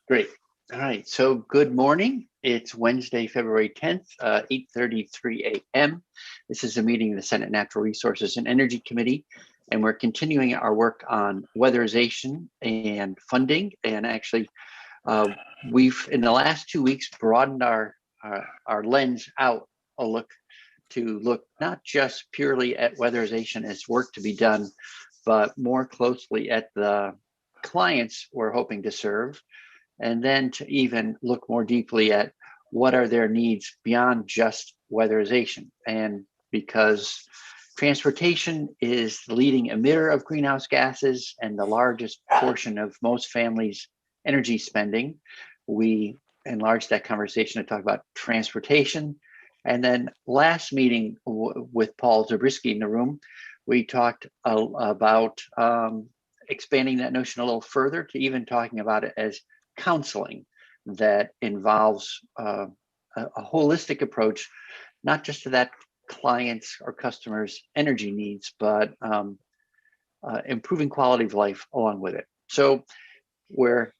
Great. All right. So good morning. It's Wednesday, February 10th, 8:33 a.m. This is a meeting of the Senate Natural Resources and Energy Committee, and we're continuing our work on weatherization and funding. And actually, we've, in the last 2 weeks, broadened our lens out to look not just purely at weatherization as work to be done, but more closely at the clients we're hoping to serve, and then to even look more deeply at what are their needs beyond just weatherization. And because transportation is the leading emitter of greenhouse gases and the largest portion of most families' energy spending, we enlarged that conversation to talk about transportation. And then last meeting with Paul Zabriskie in the room, we talked about expanding that notion a little further to even talking about it as counseling that involves a holistic approach, not just to that client's or customer's energy needs, but improving quality of life along with it. So we're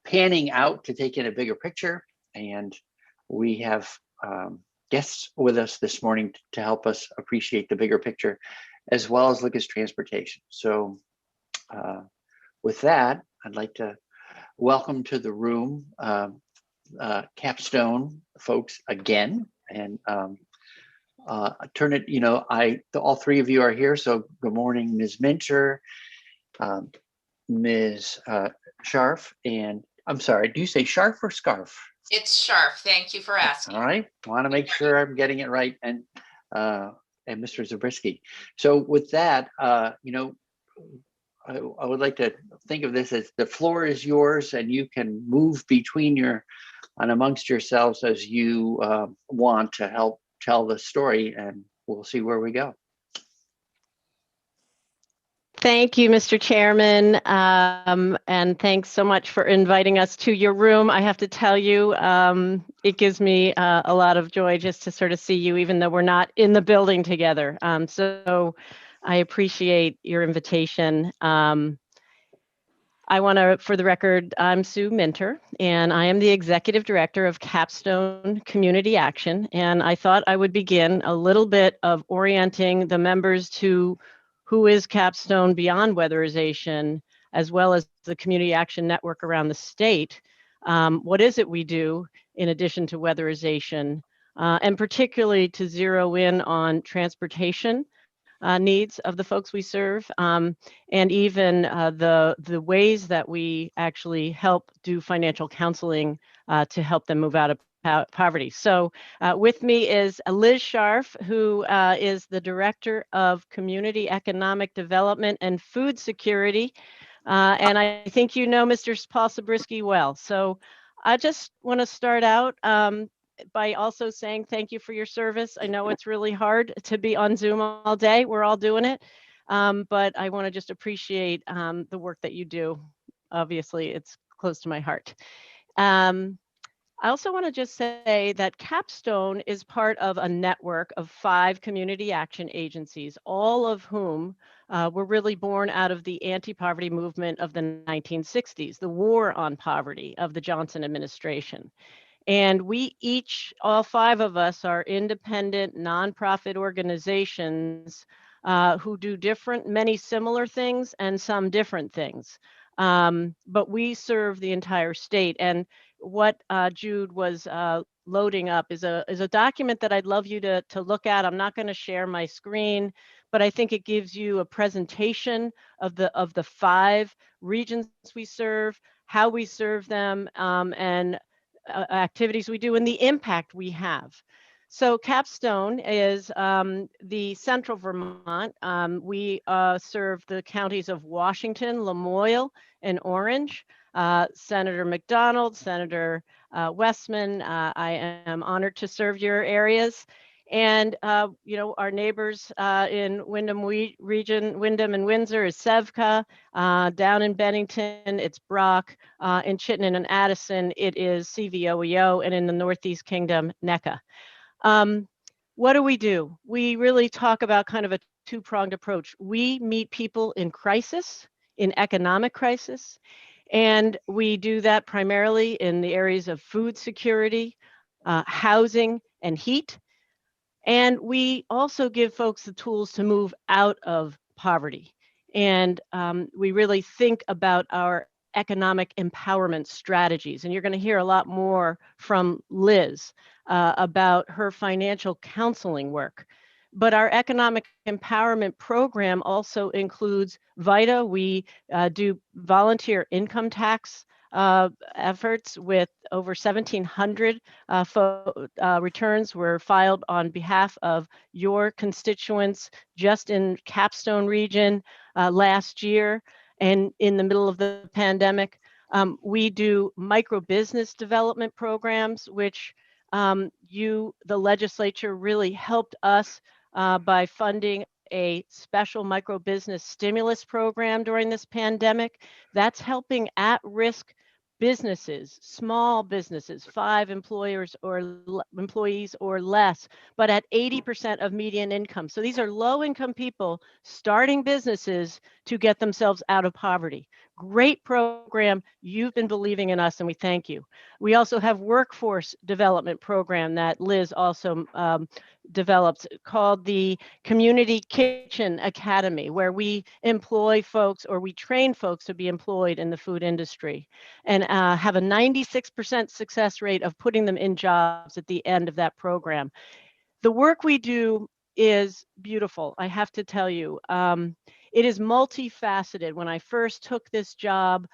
panning out to take in a bigger picture, and we have guests with us this morning to help us appreciate the bigger picture, as well as look at transportation. So with that, I'd like to welcome to the room Capstone folks again, and turn it, all three of you are here. So good morning, Ms. Minter, Ms. Scharf, and I'm sorry, do you say Scharf or Scarf? It's Scharf. Thank you for asking. All right, want to make sure I'm getting it right, and Mr. Zabriskie. So with that, I would like to think of this as the floor is yours, and you can move between and amongst yourselves as you want to help tell the story, and we'll see where we go. Thank you, Mr. Chairman, and thanks so much for inviting us to your room. I have to tell you, it gives me a lot of joy just to sort of see you, even though we're not in the building together. So I appreciate your invitation. I want to, for the record, I'm Sue Minter, and I am the Executive Director of Capstone Community Action. And I thought I would begin a little bit of orienting the members to who is Capstone beyond weatherization, as well as the Community Action Network around the state. What is it we do in addition to weatherization, and particularly to zero in on transportation needs of the folks we serve, and even the ways that we actually help do financial counseling to help them move out of poverty. So with me is Liz Scharf, who is the Director of Community Economic Development and Food Security. And I think you know Mr. Paul Zabriskie well. So I just want to start out by also saying thank you for your service. I know it's really hard to be on Zoom all day. We're all doing it. But I want to just appreciate the work that you do. Obviously, it's close to my heart. I also want to just say that Capstone is part of a network of 5 community action agencies, all of whom were really born out of the anti-poverty movement of the 1960s, the war on poverty of the Johnson administration. And we each, all 5 of us, are independent nonprofit organizations who do many similar things and some different things. But we serve the entire state. And what Jude was loading up is a document that I'd love you to look at. I'm not going to share my screen, but I think it gives you a presentation of the 5 regions we serve, how we serve them, and activities we do, and the impact we have. So Capstone is the central Vermont. We serve the counties of Washington, Lamoille, and Orange. Senator McDonald, Senator Westman, I am honored to serve your areas. And, our neighbors in Windham region, Windham and Windsor is Sevka. Down in Bennington, it's Brock. In Chittenden and Addison, it is CVOEO. And in the Northeast Kingdom, NECA. What do? We really talk about kind of a 2-pronged approach. We meet people in crisis, in economic crisis, And we do that primarily in the areas of food security, housing, and heat. And we also give folks the tools to move out of poverty. And we really think about our economic empowerment strategies. And you're going to hear a lot more from Liz about her financial counseling work. But our economic empowerment program also includes VITA. We do volunteer income tax efforts with over 1,700 returns were filed on behalf of your constituents just in Capstone region last year and in the middle of the pandemic. We do micro business development programs, which the legislature really helped us by funding a special micro business stimulus program during this pandemic. That's helping at-risk businesses, small businesses, 5 employees or less, but at 80% of median income. So these are low-income people starting businesses to get themselves out of poverty. Great program. You've been believing in us, and we thank you. We also have workforce development program that Liz also developed called the Community Kitchen Academy, where we employ folks or we train folks to be employed in the food industry and have a 96% success rate of putting them in jobs at the end of that program. The work we do is beautiful, I have to tell you. It is multifaceted. When I first took this job,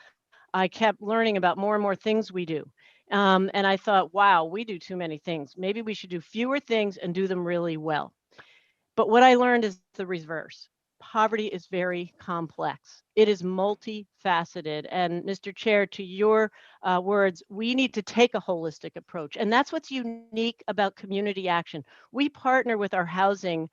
I kept learning about more and more things we do. And I thought, wow, we do too many things. Maybe we should do fewer things and do them really well. But what I learned is the reverse. Poverty is very complex. It is multifaceted. And Mr. Chair, to your words, we need to take a holistic approach. And that's what's unique about community action. We partner with our housing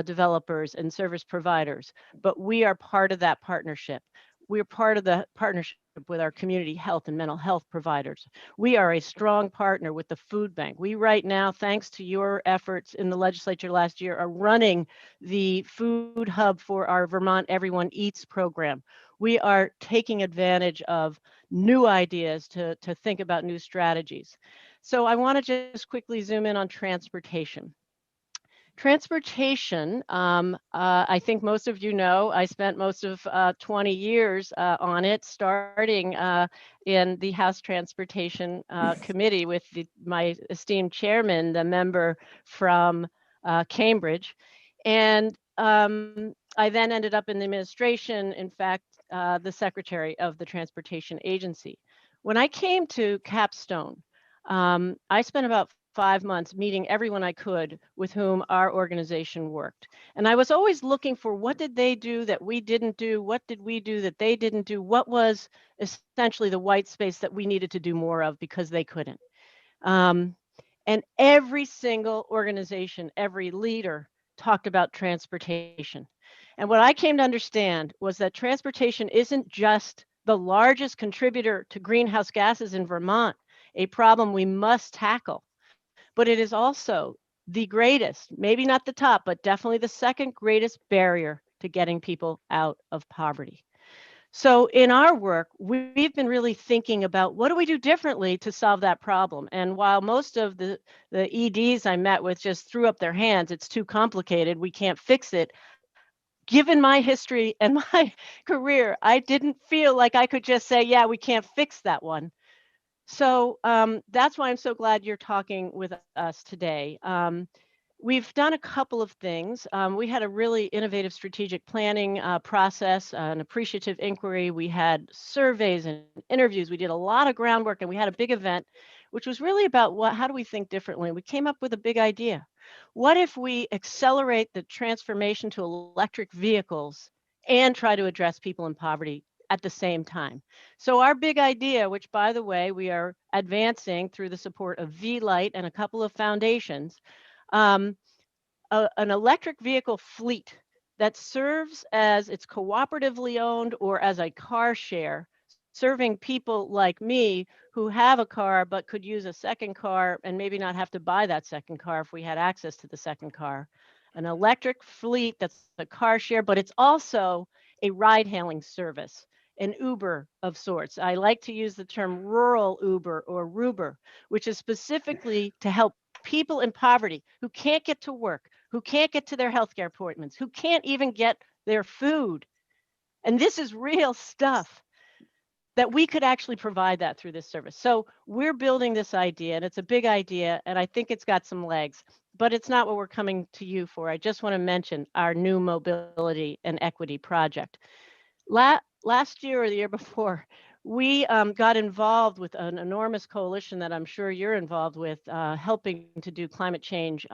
developers and service providers, but we are part of that partnership. We're part of the partnership with our community health and mental health providers. We are a strong partner with the food bank. We right now, thanks to your efforts in the legislature last year, are running the food hub for our Vermont Everyone Eats program. We are taking advantage of new ideas to think about new strategies. So I want to just quickly zoom in on transportation. Transportation, I think most of you know, I spent most of 20 years on it, starting in the House Transportation Committee with my esteemed chairman, the member from Cambridge. And I then ended up in the administration, in fact, the secretary of the Transportation Agency. When I came to Capstone, I spent about 5 months meeting everyone I could with whom our organization worked. And I was always looking for what did they do that we didn't do? What did we do that they didn't do? What was essentially the white space that we needed to do more of because they couldn't? And every single organization, every leader talked about transportation. And what I came to understand was that transportation isn't just the largest contributor to greenhouse gases in Vermont, a problem we must tackle, but it is also the greatest, maybe not the top, but definitely the second greatest barrier to getting people out of poverty. So in our work, we've been really thinking about what do we do differently to solve that problem? And while most of the EDs I met with just threw up their hands, it's too complicated, we can't fix it. Given my history and my career, I didn't feel like I could just say, yeah, we can't fix that one. So that's why I'm so glad you're talking with us today. We've done a couple of things. We had a really innovative strategic planning process, an appreciative inquiry. We had surveys and interviews. We did a lot of groundwork, and we had a big event, which was really about how do we think differently? We came up with a big idea. What if we accelerate the transformation to electric vehicles and try to address people in poverty at the same time? So our big idea, which by the way, we are advancing through the support of V-Light and a couple of foundations, an electric vehicle fleet that serves as it's cooperatively owned or as a car share, serving people like me who have a car but could use a second car and maybe not have to buy that second car if we had access to the second car. An electric fleet that's a car share, but it's also a ride hailing service. an Uber of sorts. I like to use the term rural Uber or Ruber, which is specifically to help people in poverty who can't get to work, who can't get to their healthcare appointments, who can't even get their food. And this is real stuff that we could actually provide that through this service. So we're building this idea, and it's a big idea, and I think it's got some legs, but it's not what we're coming to you for. I just want to mention our new mobility and equity project. Last year or the year before, we got involved with an enormous coalition that I'm sure you're involved with, helping to do climate change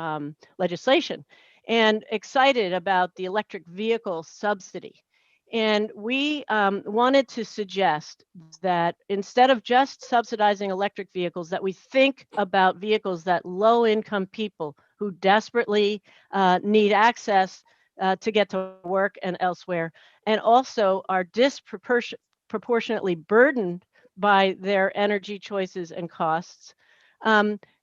legislation, and excited about the electric vehicle subsidy. And we wanted to suggest that instead of just subsidizing electric vehicles, that we think about vehicles that low-income people who desperately need access to get to work and elsewhere, and also are disproportionately burdened by their energy choices and costs.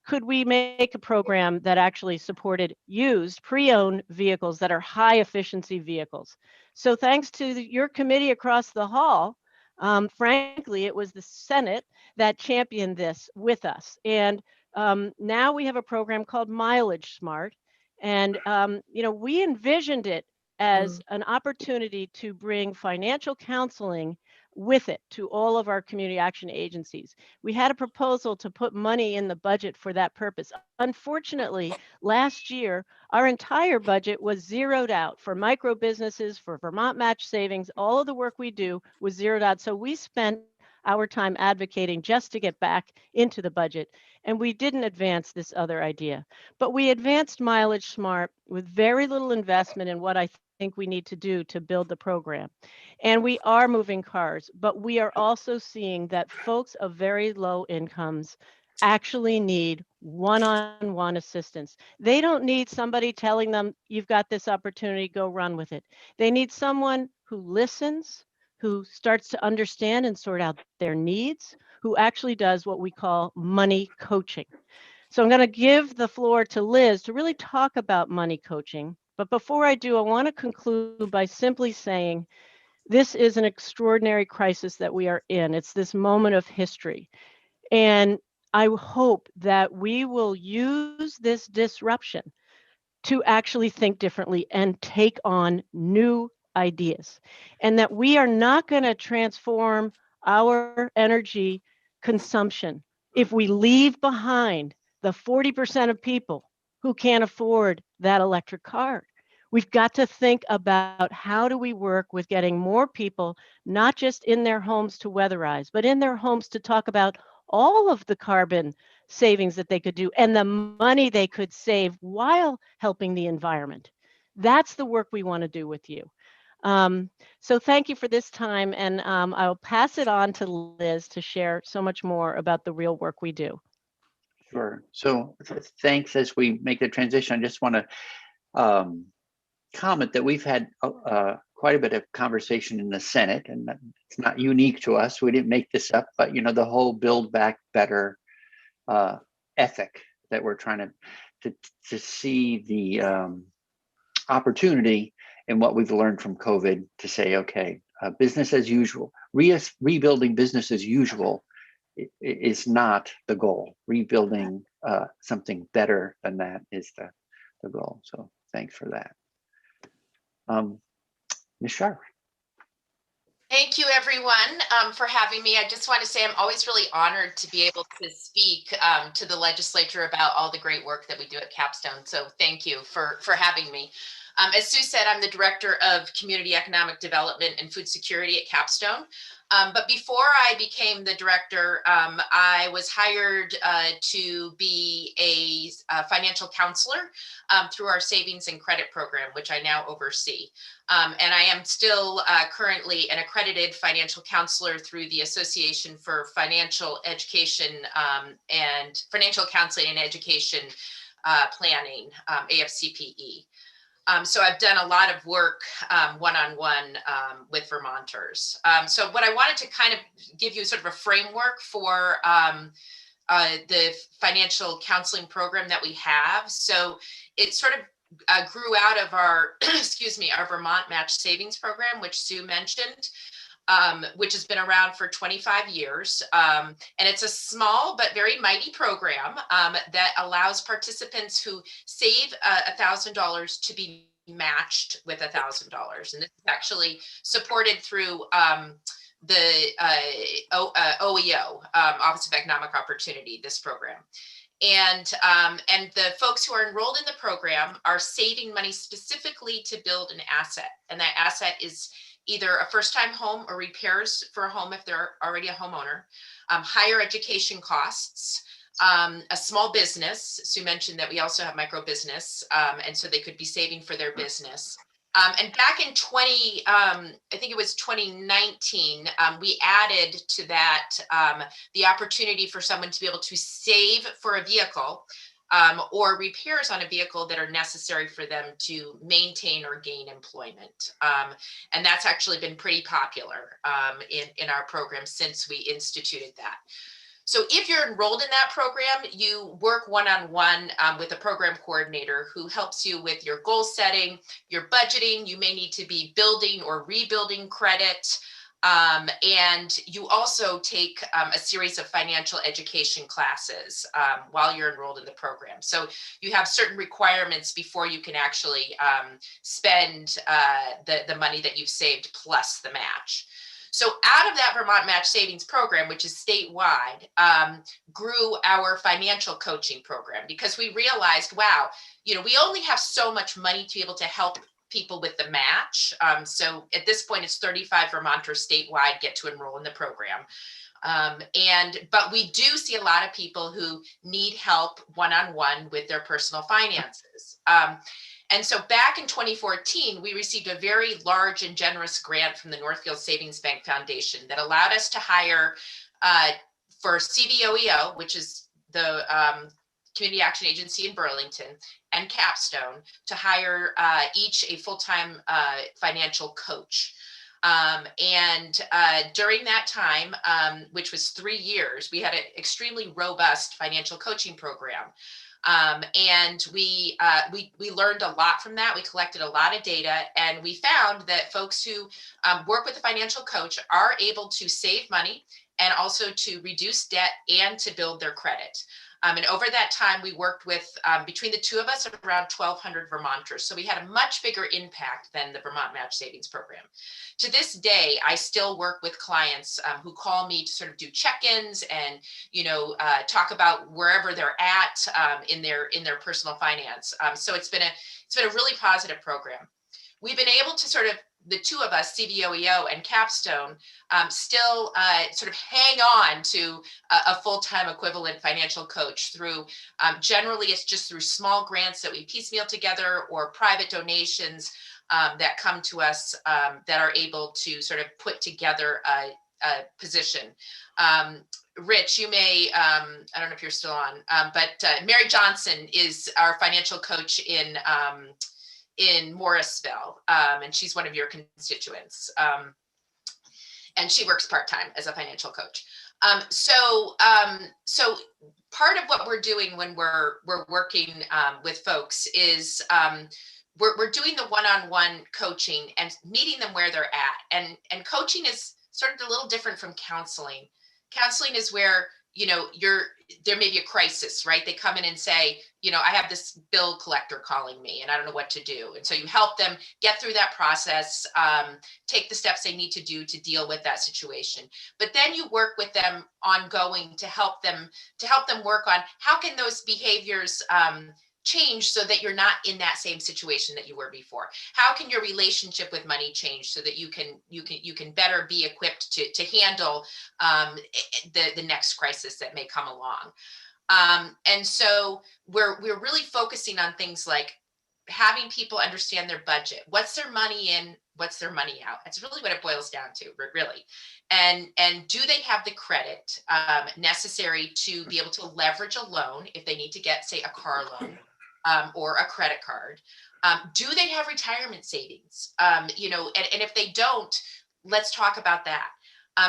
Could we make a program that actually supported used pre-owned vehicles that are high efficiency vehicles? So thanks to your committee across the hall, frankly, it was the Senate that championed this with us. And now we have a program called Mileage Smart. And we envisioned it as an opportunity to bring financial counseling with it to all of our community action agencies. We had a proposal to put money in the budget for that purpose. Unfortunately, last year, our entire budget was zeroed out for micro businesses, for Vermont Match Savings. All of the work we do was zeroed out. So we spent our time advocating just to get back into the budget. And we didn't advance this other idea. But we advanced Mileage Smart with very little investment in what I think we need to do to build the program. And we are moving cars, but we are also seeing that folks of very low incomes actually need one-on-one assistance. They don't need somebody telling them, you've got this opportunity, go run with it. They need someone who listens, who starts to understand and sort out their needs, who actually does what we call money coaching. So I'm going to give the floor to Liz to really talk about money coaching. But before I do, I want to conclude by simply saying this is an extraordinary crisis that we are in. It's this moment of history. And I hope that we will use this disruption to actually think differently and take on new ideas. And that we are not going to transform our energy consumption if we leave behind the 40% of people who can't afford that electric car. We've got to think about how do we work with getting more people, not just in their homes to weatherize, but in their homes to talk about all of the carbon savings that they could do and the money they could save while helping the environment. That's the work we want to do with you. So thank you for this time, and I'll pass it on to Liz to share so much more about the real work we do. Sure. So thanks. As we make the transition, I just want to comment that we've had quite a bit of conversation in the Senate, and it's not unique to us. We didn't make this up, but the whole Build Back Better ethic that we're trying to see the opportunity in what we've learned from COVID to say, okay, business as usual, rebuilding business as usual is not the goal. Rebuilding something better than that is the goal. So thanks for that. Ms. Sharp. Thank you, everyone, for having me. I just want to say I'm always really honored to be able to speak to the legislature about all the great work that we do at Capstone. So thank you for having me. As Sue said, I'm the Director of Community Economic Development and Food Security at Capstone. But before I became the director, I was hired to be a financial counselor through our savings and credit program, which I now oversee. And I am still currently an accredited financial counselor through the Association for Financial Education and Financial Counseling and Education Planning, AFCPE. So I've done a lot of work one-on-one with Vermonters. So what I wanted to kind of give you sort of a framework for the financial counseling program that we have. So it sort of grew out of our, excuse me, our Vermont Match Savings Program, which Sue mentioned. which has been around for 25 years. And it's a small but very mighty program that allows participants who save $1,000 to be matched with $1,000. And this is actually supported through the OEO, Office of Economic Opportunity, this program. And the folks who are enrolled in the program are saving money specifically to build an asset. And that asset is either a first-time home or repairs for a home if they're already a homeowner, higher education costs, a small business. Sue mentioned that we also have micro business, and so they could be saving for their business. And back in I think it was 2019, we added to that the opportunity for someone to be able to save for a vehicle or repairs on a vehicle that are necessary for them to maintain or gain employment. And that's actually been pretty popular in our program since we instituted that. So if you're enrolled in that program, you work one-on-one with a program coordinator who helps you with your goal setting, your budgeting. You may need to be building or rebuilding credit. And you also take a series of financial education classes while you're enrolled in the program. So you have certain requirements before you can actually spend the money that you've saved plus the match. So out of that Vermont Match Savings Program, which is statewide, grew our financial coaching program because we realized, wow, we only have so much money to be able to help people with the match. So at this point, it's 35 Vermonters statewide get to enroll in the program. But we do see a lot of people who need help one-on-one with their personal finances. And so back in 2014, we received a very large and generous grant from the Northfield Savings Bank Foundation that allowed us to hire for CVOEO, which is the Community Action Agency in Burlington, and Capstone, to hire each a full-time financial coach. And during that time, which was 3 years, we had an extremely robust financial coaching program. And we learned a lot from that. We collected a lot of data, and we found that folks who work with a financial coach are able to save money and also to reduce debt and to build their credit. And over that time, we worked with, between the two of us, around 1,200 Vermonters. So we had a much bigger impact than the Vermont Match Savings Program. To this day, I still work with clients who call me to sort of do check-ins and, talk about wherever they're at in their personal finance. So it's been a really positive program. We've been able to sort of, the two of us, CVOEO and Capstone, still sort of hang on to a full-time equivalent financial coach through, generally it's just through small grants that we piecemeal together or private donations that come to us that are able to sort of put together a position. Rich, you may, I don't know if you're still on, but Mary Johnson is our financial coach in Morrisville, and she's one of your constituents. And she works part-time as a financial coach. So part of what we're doing when we're working with folks is we're doing the one-on-one coaching and meeting them where they're at. And coaching is sort of a little different from counseling. Counseling is where, there may be a crisis, right? They come in and say, I have this bill collector calling me and I don't know what to do. And so you help them get through that process, take the steps they need to do to deal with that situation. But then you work with them ongoing to help them work on how can those behaviors change so that you're not in that same situation that you were before. How can your relationship with money change so that you can better be equipped to handle the next crisis that may come along. And so we're really focusing on things like having people understand their budget. What's their money in? What's their money out? That's really what it boils down to, really. And do they have the credit necessary to be able to leverage a loan if they need to get, say, a car loan or a credit card? Do they have retirement savings? And if they don't, let's talk about that.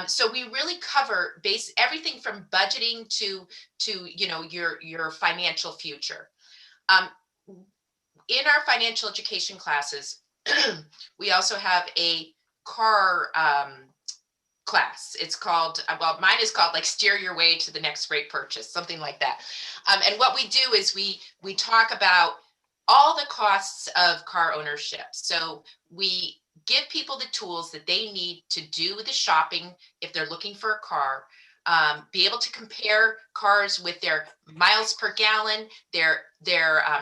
So we really cover everything from budgeting to your financial future. In our financial education classes, we also have a car class. It's called, well, mine is called like Steer Your Way to the Next Great Purchase, something like that. And what we do is we talk about all the costs of car ownership. So we give people the tools that they need to do the shopping if they're looking for a car, be able to compare cars with their miles per gallon, their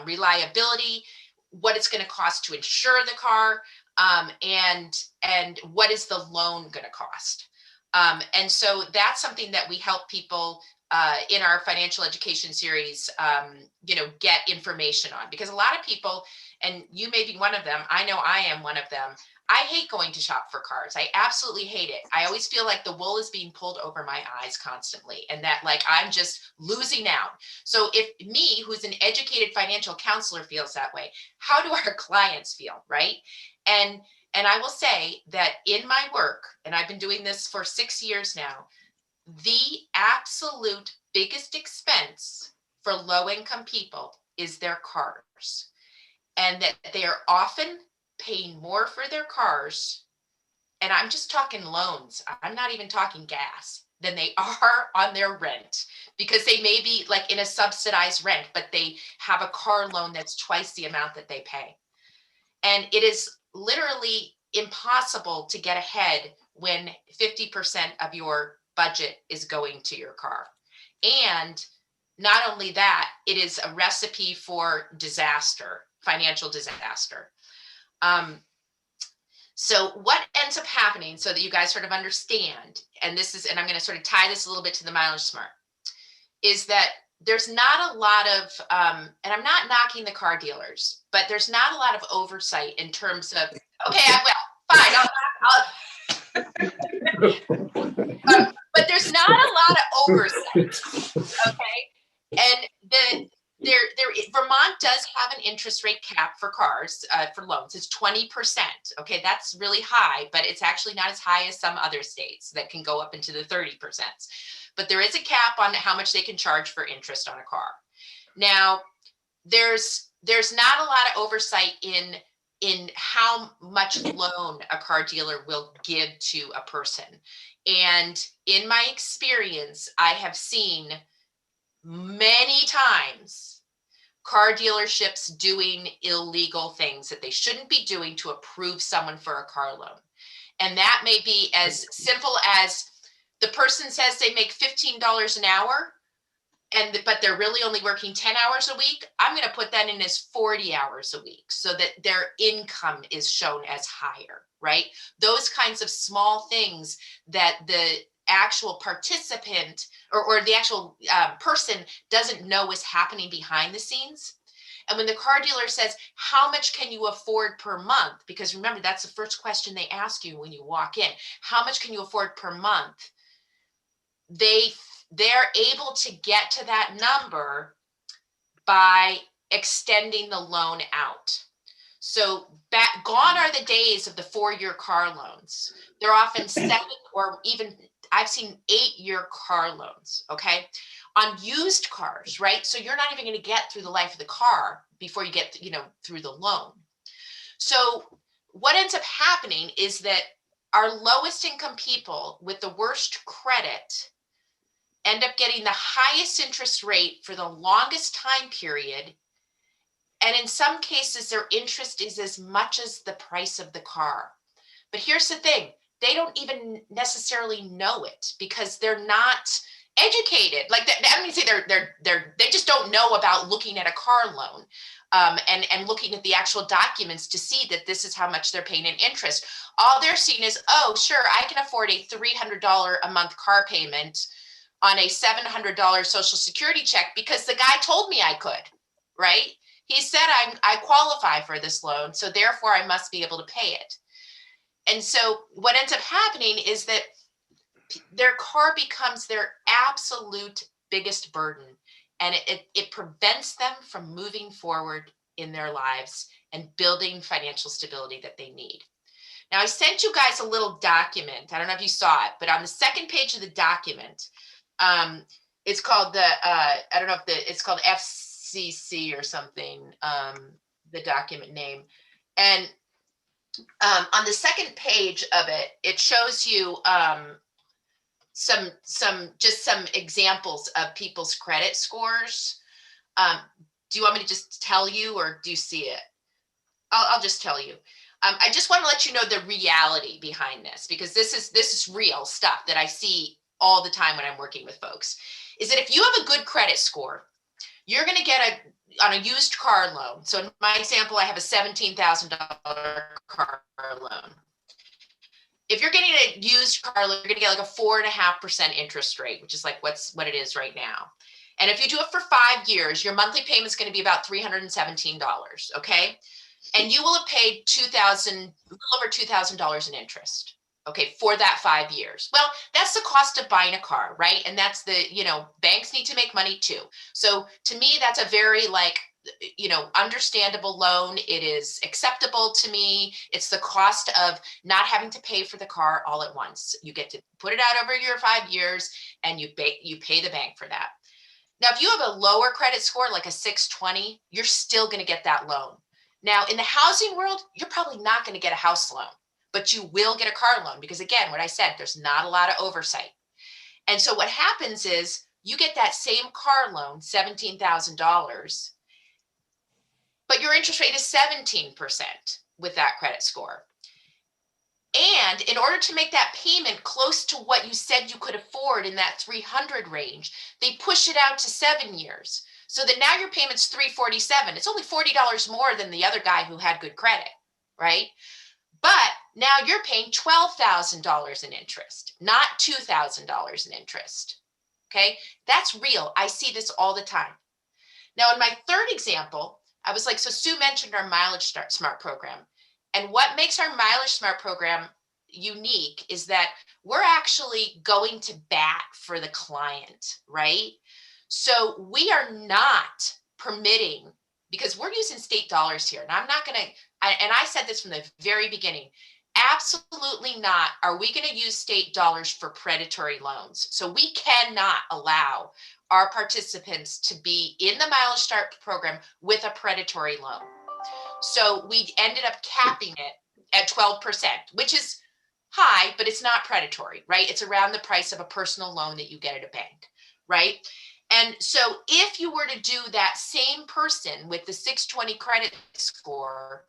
reliability, what it's going to cost to insure the car, and what is the loan going to cost. And so that's something that we help people in our financial education series, get information on, because a lot of people, and you may be one of them, I know I am one of them, I hate going to shop for cars. I absolutely hate it. I always feel like the wool is being pulled over my eyes constantly, and that like I'm just losing out. So if me, who's an educated financial counselor, feels that way, how do our clients feel, right? And I will say that in my work, and I've been doing this for 6 years now, the absolute biggest expense for low-income people is their cars, and that they are often paying more for their cars, and I'm just talking loans, I'm not even talking gas, than they are on their rent, because they may be like in a subsidized rent, but they have a car loan that's twice the amount that they pay. And it is literally impossible to get ahead when 50% of your budget is going to your car. And not only that, it is a recipe for disaster, financial disaster. So what ends up happening, so that you guys sort of understand, and I'm going to sort of tie this a little bit to the Mileage Smart, is that there's not a lot of, and I'm not knocking the car dealers, but there's not a lot of oversight in terms of, okay, I will, fine, but there's not a lot of oversight, okay? And Vermont does have an interest rate cap for cars, for loans. It's 20%. Okay, that's really high, but it's actually not as high as some other states that can go up into the 30%. But there is a cap on how much they can charge for interest on a car. Now, there's not a lot of oversight in how much loan a car dealer will give to a person. And in my experience, I have seen many times car dealerships doing illegal things that they shouldn't be doing to approve someone for a car loan. And that may be as simple as the person says they make $15 an hour, but they're really only working 10 hours a week. I'm going to put that in as 40 hours a week so that their income is shown as higher, right? Those kinds of small things that the actual participant or the actual person doesn't know is happening behind the scenes. And when the car dealer says, how much can you afford per month? Because remember, that's the first question they ask you when you walk in. How much can you afford per month? They're able to get to that number by extending the loan out. So gone are the days of the 4-year car loans. They're often 7, or even I've seen 8-year car loans, okay, on used cars, right? So you're not even going to get through the life of the car before you get, through the loan. So what ends up happening is that our lowest income people with the worst credit end up getting the highest interest rate for the longest time period. And in some cases, their interest is as much as the price of the car. But here's the thing, they don't even necessarily know it because they're not educated. Like, I don't mean to say they just don't know about looking at a car loan and looking at the actual documents to see that this is how much they're paying in interest. All they're seeing is, oh, sure, I can afford a $300 a month car payment on a $700 Social Security check because the guy told me I could, right? He said I qualify for this loan, so therefore I must be able to pay it. And so what ends up happening is that their car becomes their absolute biggest burden, and it prevents them from moving forward in their lives and building financial stability that they need. Now, I sent you guys a little document. I don't know if you saw it, but on the second page of the document, it's called it's called FCC or something, the document name. And on the second page of it, it shows you some examples of people's credit scores. Do you want me to just tell you, or do you see it? I'll just tell you. I just want to let you know the reality behind this, because this is real stuff that I see all the time when I'm working with folks. Is that if you have a good credit score, you're going to get on a used car loan. So in my example, I have a $17,000 car loan. If you're getting a used car loan, you're going to get like a 4.5% interest rate, which is like what it is right now. And if you do it for 5 years, your monthly payment is going to be about $317. Okay. And you will have paid a little over $2,000 in interest. Okay, for that 5 years. Well, that's the cost of buying a car, right? And that's banks need to make money too. So to me, that's a very understandable loan. It is acceptable to me. It's the cost of not having to pay for the car all at once. You get to put it out over your 5 years, and you pay the bank for that. Now, if you have a lower credit score, like a 620, you're still going to get that loan. Now, in the housing world, you're probably not going to get a house loan, but you will get a car loan, because again, what I said, there's not a lot of oversight. And so what happens is you get that same car loan, $17,000, but your interest rate is 17% with that credit score. And in order to make that payment close to what you said you could afford in that 300 range, they push it out to 7 years. So that now your payment's $347. It's only $40 more than the other guy who had good credit, right? But now you're paying $12,000 in interest, not $2,000 in interest. Okay, that's real. I see this all the time. Now, in my third example, I was like, so Sue mentioned our Mileage Smart program. And what makes our Mileage Smart program unique is that we're actually going to bat for the client, right? So we are not permitting, because we're using state dollars here. And I'm not going to, and I said this from the very beginning, absolutely not are we going to use state dollars for predatory loans. So we cannot allow our participants to be in the Mileage Start program with a predatory loan. So we ended up capping it at 12%, which is high, but it's not predatory, right? It's around the price of a personal loan that you get at a bank, right? And so if you were to do that same person with the 620 credit score,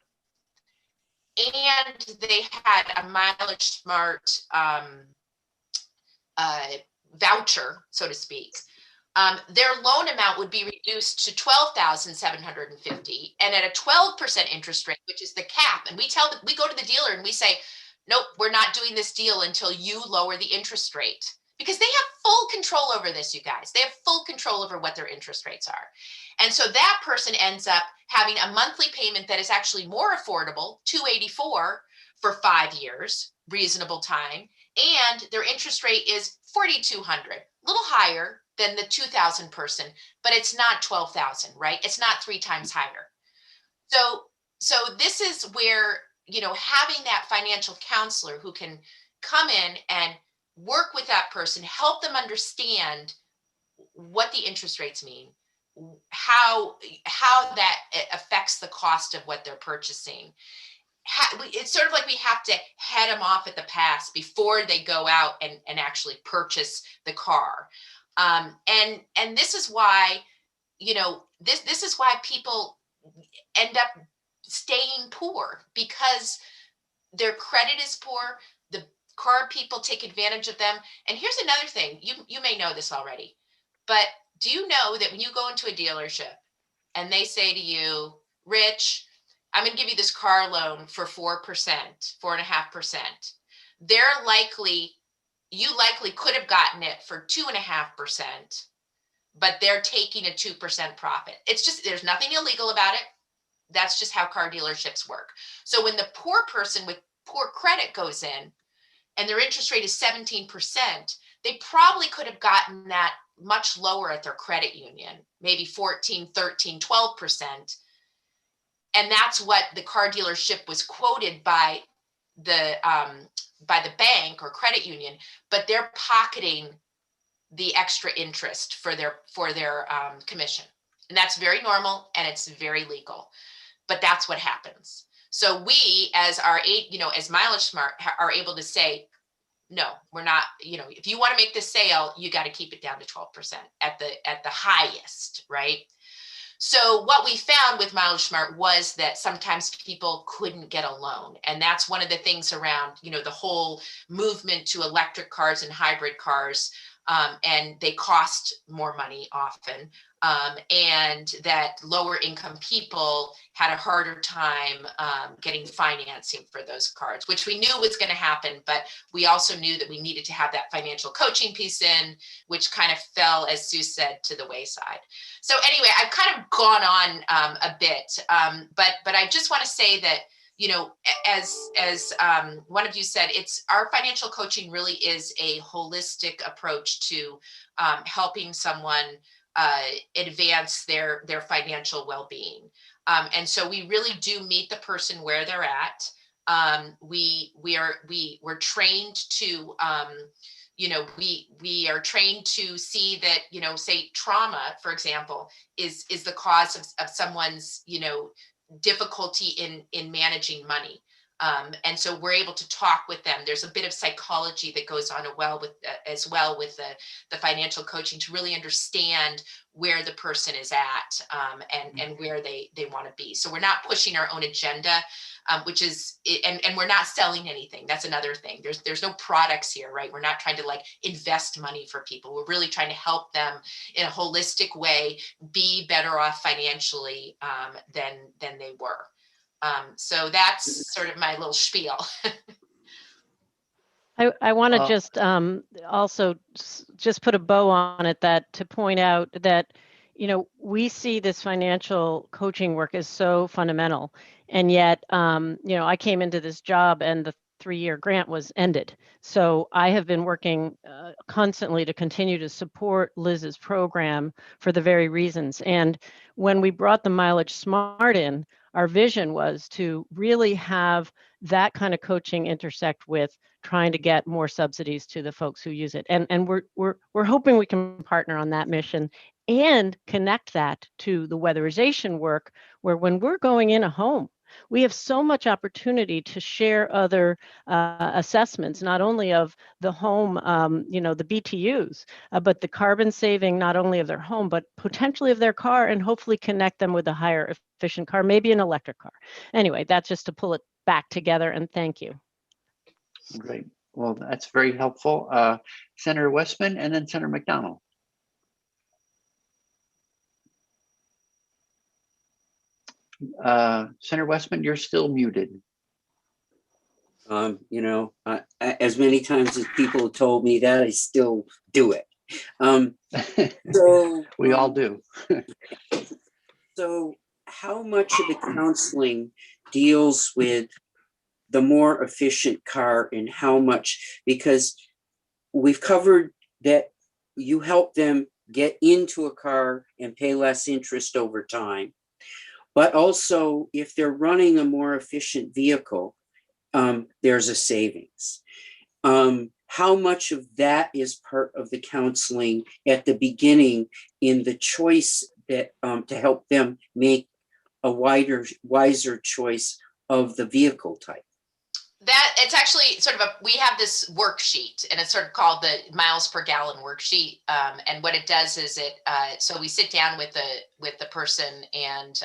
and they had a Mileage Smart voucher, so to speak, their loan amount would be reduced to $12,750, and at a 12% interest rate, which is the cap. And we go to the dealer and we say, nope, we're not doing this deal until you lower the interest rate, because they have full control over this, you guys. They have full control over what their interest rates are. And so that person ends up having a monthly payment that is actually more affordable, $284 for 5 years, reasonable time, and their interest rate is $4,200, a little higher than the 2,000 person, but it's not 12,000, right? It's not 3 times higher. So this is where, having that financial counselor who can come in and work with that person, help them understand what the interest rates mean, how that affects the cost of what they're purchasing. It's sort of like we have to head them off at the pass before they go out and actually purchase the car. And this is why, this is why people end up staying poor, because their credit is poor. The car people take advantage of them. And here's another thing, you may know this already, but do you know that when you go into a dealership and they say to you, Rich, I'm going to give you this car loan for 4%, 4.5%. You likely could have gotten it for 2.5%, but they're taking a 2% profit. It's just, there's nothing illegal about it. That's just how car dealerships work. So when the poor person with poor credit goes in and their interest rate is 17%, they probably could have gotten that much lower at their credit union, maybe 14, 13, 12%. And that's what the car dealership was quoted by the bank or credit union, but they're pocketing the extra interest for their commission. And that's very normal and it's very legal, but that's what happens. So we, as as Mileage Smart, are able to say, no, we're not, if you want to make this sale, you got to keep it down to 12% at the highest, right? So what we found with Mileage Smart was that sometimes people couldn't get a loan. And that's one of the things around, the whole movement to electric cars and hybrid cars. And they cost more money often. And that lower income people had a harder time getting financing for those cards, which we knew was going to happen. But we also knew that we needed to have that financial coaching piece in, which kind of fell, as Sue said, to the wayside. So anyway, I've kind of gone on a bit, but I just want to say that, as one of you said, it's our financial coaching really is a holistic approach to helping someone advance their financial well-being. And so we really do meet the person where they're at. We're trained to we are trained to see that, say trauma, for example, is the cause of someone's, difficulty in managing money. And so we're able to talk with them. There's a bit of psychology that goes on as well with the financial coaching to really understand where the person is at and where they want to be. So we're not pushing our own agenda, which is, and we're not selling anything. That's another thing. There's no products here, right? We're not trying to invest money for people. We're really trying to help them in a holistic way be better off financially than they were. So that's sort of my little spiel. I want to just also just put a bow on it, that to point out that, we see this financial coaching work as so fundamental. And yet, I came into this job and the 3-year grant was ended. So I have been working constantly to continue to support Liz's program for the very reasons. And when we brought the Mileage Smart in, our vision was to really have that kind of coaching intersect with trying to get more subsidies to the folks who use it. And we're hoping we can partner on that mission and connect that to the weatherization work, where when we're going in a home, we have so much opportunity to share other assessments, not only of the home, the BTUs, but the carbon saving, not only of their home, but potentially of their car, and hopefully connect them with a higher efficient car, maybe an electric car. Anyway, that's just to pull it back together, and thank you. Great. Well, that's very helpful. Senator Westman and then Senator McDonald. Senator Westman, you're still muted. As many times as people have told me that, I still do it. We all do. So how much of the counseling deals with the more efficient car, and how much, because we've covered that you help them get into a car and pay less interest over time. But also, if they're running a more efficient vehicle, there's a savings. How much of that is part of the counseling at the beginning in the choice that to help them make a wiser choice of the vehicle type? That it's actually sort of we have this worksheet, and it's sort of called the miles per gallon worksheet. And what it does is so we sit down with the person and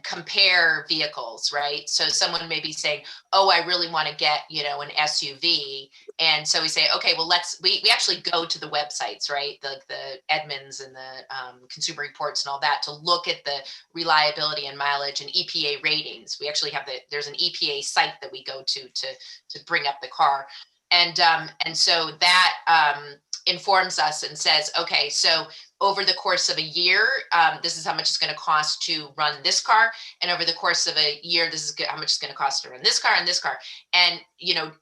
compare vehicles, right? So someone may be saying, oh, I really want to get, an SUV. And so we say, okay, well, we actually go to the websites, right? The Edmunds and the Consumer Reports and all that to look at the reliability and mileage and EPA ratings. We actually have there's an EPA site that we go to bring up the car. And so that informs us and says, okay, so over the course of a year, this is how much it's going to cost to run this car. And over the course of a year, this is how much it's going to cost to run this car and this car. And,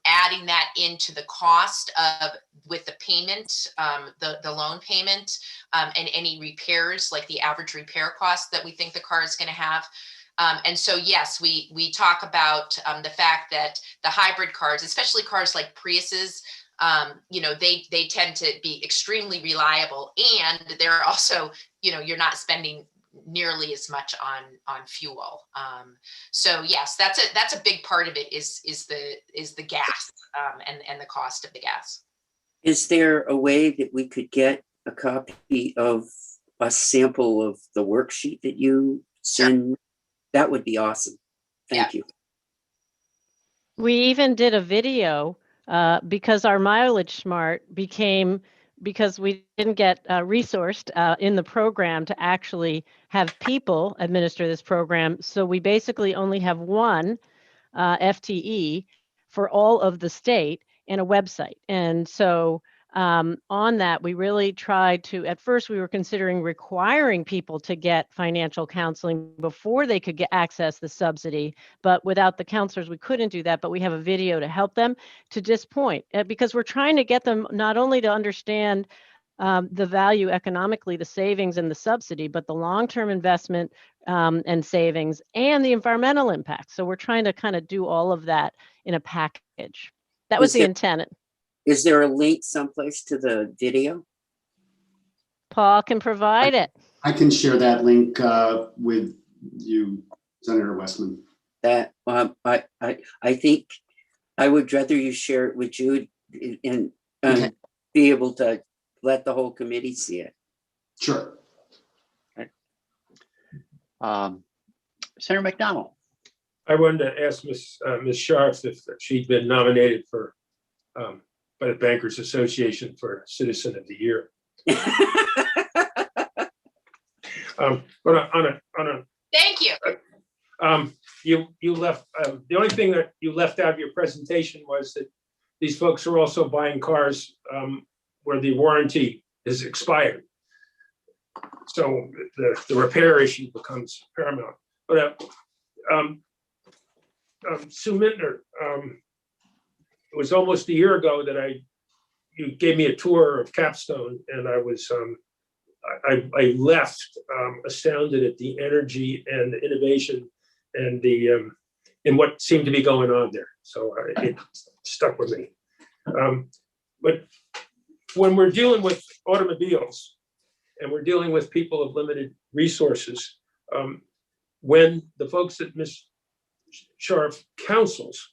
adding that into the cost with the payment, the loan payment, and any repairs, like the average repair cost that we think the car is going to have. And so, yes, we talk about the fact that the hybrid cars, especially cars like Priuses, they tend to be extremely reliable, and they're also, you're not spending nearly as much on fuel. So yes, that's a big part of it is the gas and the cost of the gas. Is there a way that we could get a copy of a sample of the worksheet that you send? Sure. That would be awesome. Thank you. We even did a video because our Mileage Smart became, because we didn't get resourced in the program to actually have people administer this program. So we basically only have one FTE for all of the state and a website. And so on that, we really tried to, at first we were considering requiring people to get financial counseling before they could access the subsidy, but without the counselors, we couldn't do that, but we have a video to help them to this point, because we're trying to get them not only to understand the value economically, the savings and the subsidy, but the long-term investment and savings and the environmental impact. So we're trying to kind of do all of that in a package. That was the intent. Is there a link someplace to the video? Paul can provide it. I can share that link with you, Senator Westman. That I think I would rather you share it with Jude and be able to let the whole committee see it. Sure. Senator McDonald. I wanted to ask Ms. Scharf if she'd been nominated for by the Bankers Association for Citizen of the Year. But on a thank you. You left the only thing that you left out of your presentation was that these folks are also buying cars where the warranty is expired. So the repair issue becomes paramount. But Sue Mintner, it was almost a year ago that you gave me a tour of Capstone, and I was I left astounded at the energy and the innovation and the and what seemed to be going on there. So it stuck with me. But when we're dealing with automobiles and we're dealing with people of limited resources, when the folks that Ms. Scharf counsels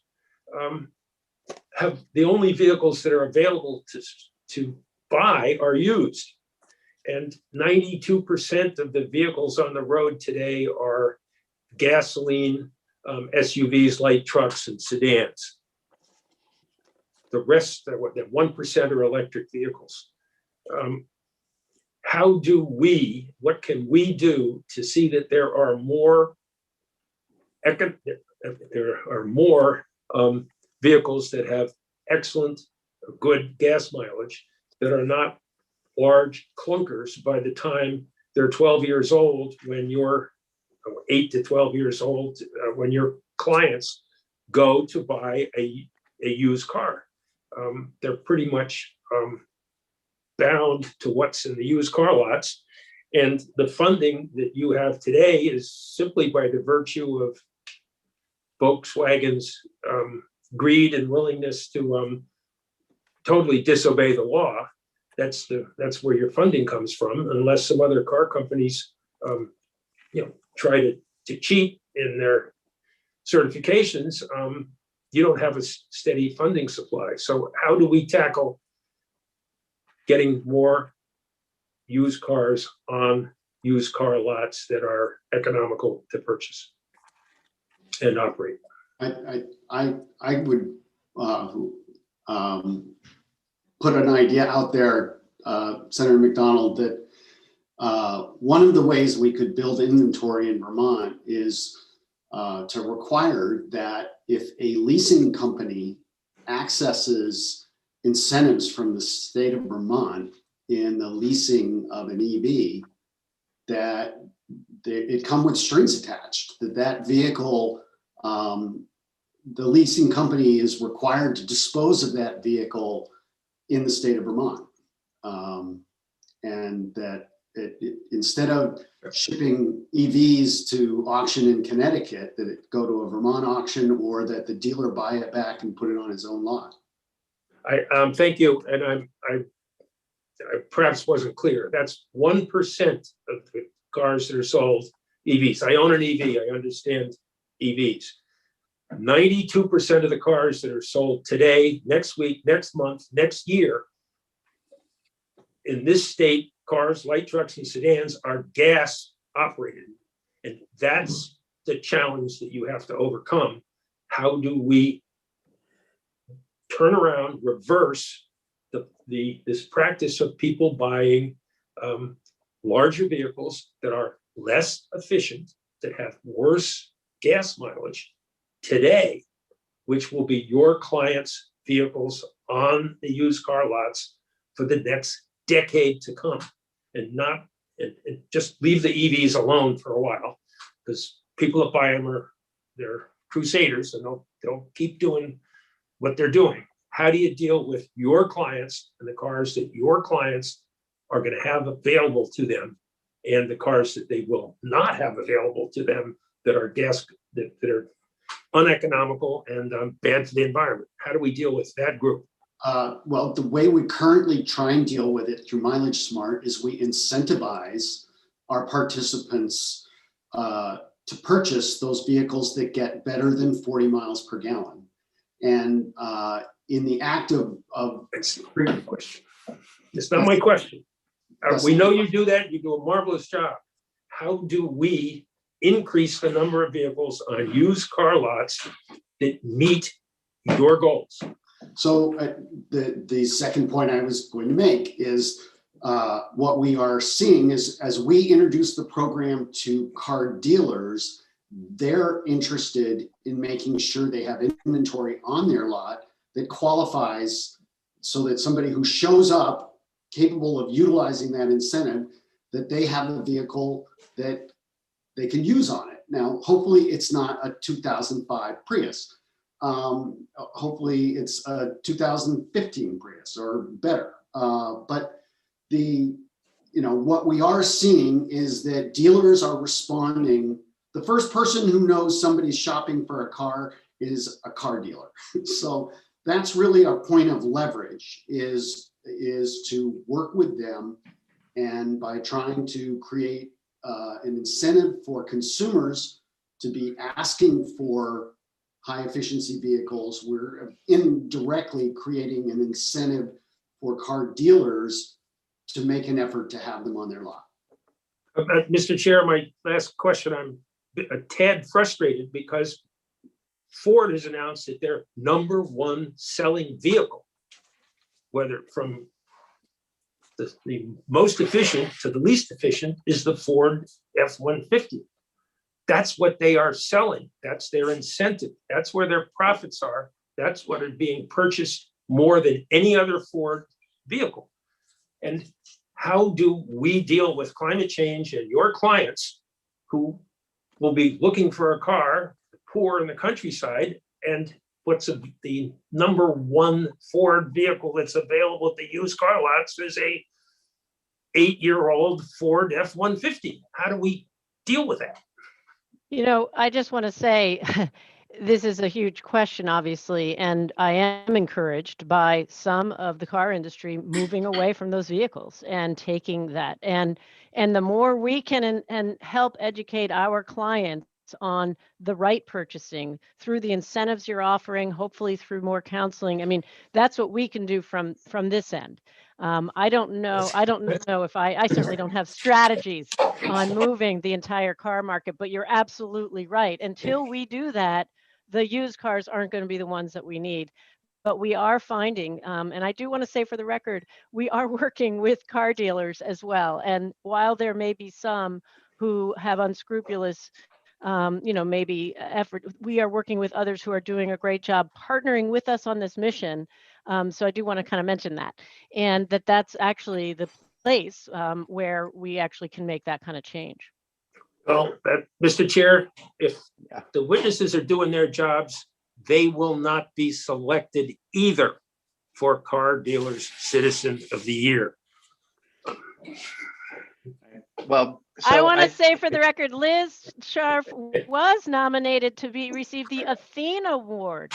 have the only vehicles that are available to buy are used. And 92% of the vehicles on the road today are gasoline, SUVs, light trucks, and sedans. The rest, that 1% are electric vehicles. What can we do to see that there are more vehicles that have excellent, good gas mileage that are not large clunkers by the time they're 12 years old, when you're 8 to 12 years old, when your clients go to buy a used car. They're pretty much bound to what's in the used car lots. And the funding that you have today is simply by the virtue of Volkswagen's greed and willingness to totally disobey the law. That's where your funding comes from, unless some other car companies try to cheat in their certifications. You don't have a steady funding supply. So how do we tackle getting more used cars on used car lots that are economical to purchase and operate? I would put an idea out there, Senator McDonald, that one of the ways we could build inventory in Vermont is to require that if a leasing company accesses incentives from the state of Vermont in the leasing of an EV, that it come with strings attached, that vehicle, the leasing company is required to dispose of that vehicle in the state of Vermont. And that instead of shipping EVs to auction in Connecticut, that it go to a Vermont auction, or that the dealer buy it back and put it on his own lot. Thank you, and I perhaps wasn't clear. That's 1% of the cars that are sold, EVs. I own an EV, I understand EVs. 92% of the cars that are sold today, next week, next month, next year, in this state, cars, light trucks, and sedans are gas operated. And that's the challenge that you have to overcome. How do we turn around, reverse this practice of people buying larger vehicles that are less efficient, that have worse gas mileage today, which will be your clients' vehicles on the used car lots for the next decade to come, and not and just leave the EVs alone for a while, because people that buy them they're crusaders, and they'll keep doing what they're doing. How do you deal with your clients and the cars that your clients are going to have available to them, and the cars that they will not have available to them that are that are uneconomical and bad for the environment? How do we deal with that group? Well, the way we currently try and deal with it through Mileage Smart is we incentivize our participants to purchase those vehicles that get better than 40 miles per gallon. And in the act of It's a great question. It's not my question. We know you do that. You do a marvelous job. How do we increase the number of vehicles on used car lots that meet your goals? So the second point I was going to make is what we are seeing is, as we introduce the program to car dealers, they're interested in making sure they have inventory on their lot that qualifies, so that somebody who shows up capable of utilizing that incentive, that they have a vehicle that they can use on it. Now, hopefully it's not a 2005 Prius. Hopefully it's a 2015 Prius or better. But what we are seeing is that dealers are responding. The first person who knows somebody's shopping for a car is a car dealer. So that's really our point of leverage, is to work with them, and by trying to create an incentive for consumers to be asking for high efficiency vehicles, we're indirectly creating an incentive for car dealers to make an effort to have them on their lot. Mr. Chair, my last question, I'm a tad frustrated because Ford has announced that their #1 selling vehicle, whether from the most efficient to the least efficient, is the Ford F-150. That's what they are selling. That's their incentive. That's where their profits are. That's what are being purchased more than any other Ford vehicle. And how do we deal with climate change and your clients who will be looking for a car, poor in the countryside, and what's the #1 Ford vehicle that's available at the used car lots is a 8-year-old Ford F-150? How do we deal with that? I just want to say this is a huge question, obviously, and I am encouraged by some of the car industry moving away from those vehicles and taking that. And the more we can and help educate our clients on the right purchasing through the incentives you're offering, hopefully through more counseling. I mean, that's what we can do from this end. I don't know if I certainly don't have strategies on moving the entire car market, but you're absolutely right. Until we do that, the used cars aren't going to be the ones that we need. But we are finding, and I do want to say for the record, we are working with car dealers as well. And while there may be some who have unscrupulous, maybe effort, we are working with others who are doing a great job partnering with us on this mission. So I do want to kind of mention that, and that's actually the place where we actually can make that kind of change. Well, Mr. Chair, if the witnesses are doing their jobs, they will not be selected either for Car Dealers Citizen of the Year. Well, I want to say for the record, Liz Scharf was nominated to receive the Athena Award,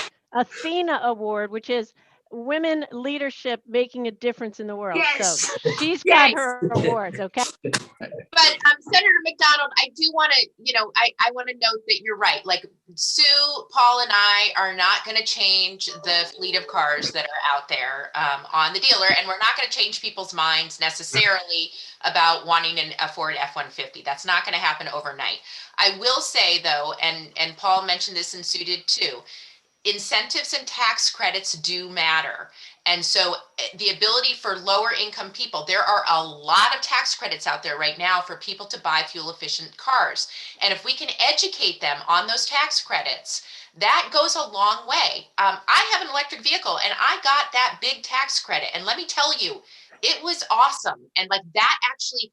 which is women leadership making a difference in the world. Yes. So she's got Yes. her awards, okay? But Senator McDonald, I do want to, I want to note that you're right. Like Sue, Paul, and I are not going to change the fleet of cars that are out there on the dealer, and we're not going to change people's minds necessarily about wanting a Ford F-150. That's not going to happen overnight. I will say though, and Paul mentioned this and Sue did too, incentives and tax credits do matter. And so the ability for lower income people, there are a lot of tax credits out there right now for people to buy fuel efficient cars. And if we can educate them on those tax credits, that goes a long way. I have an electric vehicle and I got that big tax credit. And let me tell you, it was awesome. And like that actually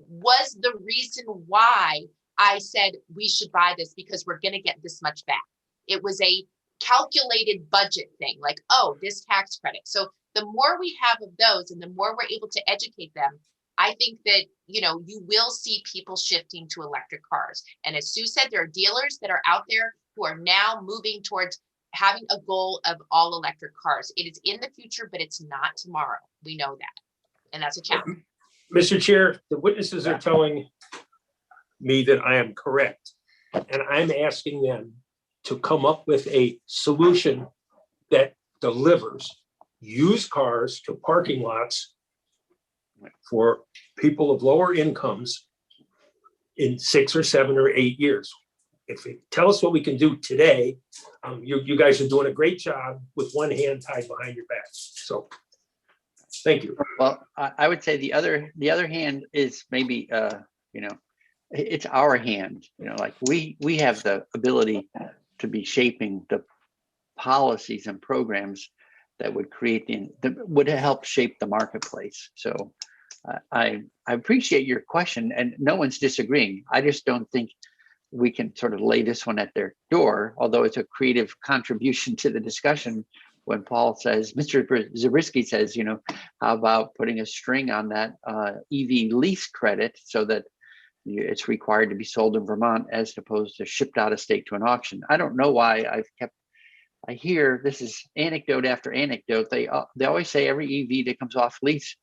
was the reason why I said we should buy this, because we're going to get this much back. It was a calculated budget thing, like, oh, this tax credit. So the more we have of those and the more we're able to educate them, I think that, you will see people shifting to electric cars. And as Sue said, there are dealers that are out there who are now moving towards having a goal of all electric cars. It is in the future, but it's not tomorrow. We know that. And that's a challenge. Mr. Chair, the witnesses are telling me that I am correct. And I'm asking them to come up with a solution that delivers used cars to parking lots for people of lower incomes in 6 or 7 or 8 years. If you tell us what we can do today, you guys are doing a great job with one hand tied behind your back. So, thank you. Well, I would say the other hand is maybe, it's our hand. Like we have the ability to be shaping the policies and programs that would would help shape the marketplace. So I appreciate your question, and no one's disagreeing. I just don't think we can sort of lay this one at their door, although it's a creative contribution to the discussion. When Paul says, Mr. Zabriskie says, how about putting a string on that EV lease credit so that it's required to be sold in Vermont as opposed to shipped out of state to an auction. I don't know why I hear this is anecdote after anecdote. They always say every EV that comes off lease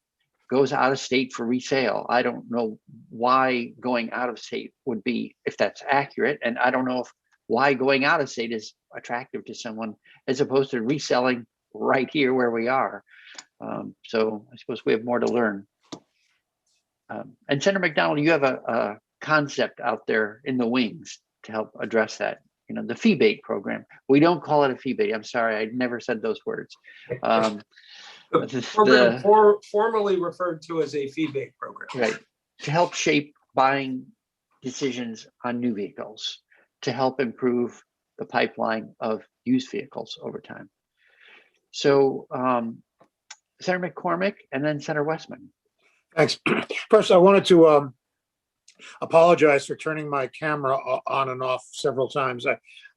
goes out of state for resale. I don't know why going out of state would be, if that's accurate. And I don't know why going out of state is attractive to someone as opposed to reselling right here where we are. So I suppose we have more to learn. And Senator McDonald, you have a concept out there in the wings to help address that. The fee bait program. We don't call it a fee bait. I'm sorry, I never said those words. The program formerly referred to as a fee bait program. Right. To help shape buying decisions on new vehicles, to help improve the pipeline of used vehicles over time. So Senator McCormick and then Senator Westman. Thanks. First, I wanted to apologize for turning my camera on and off several times.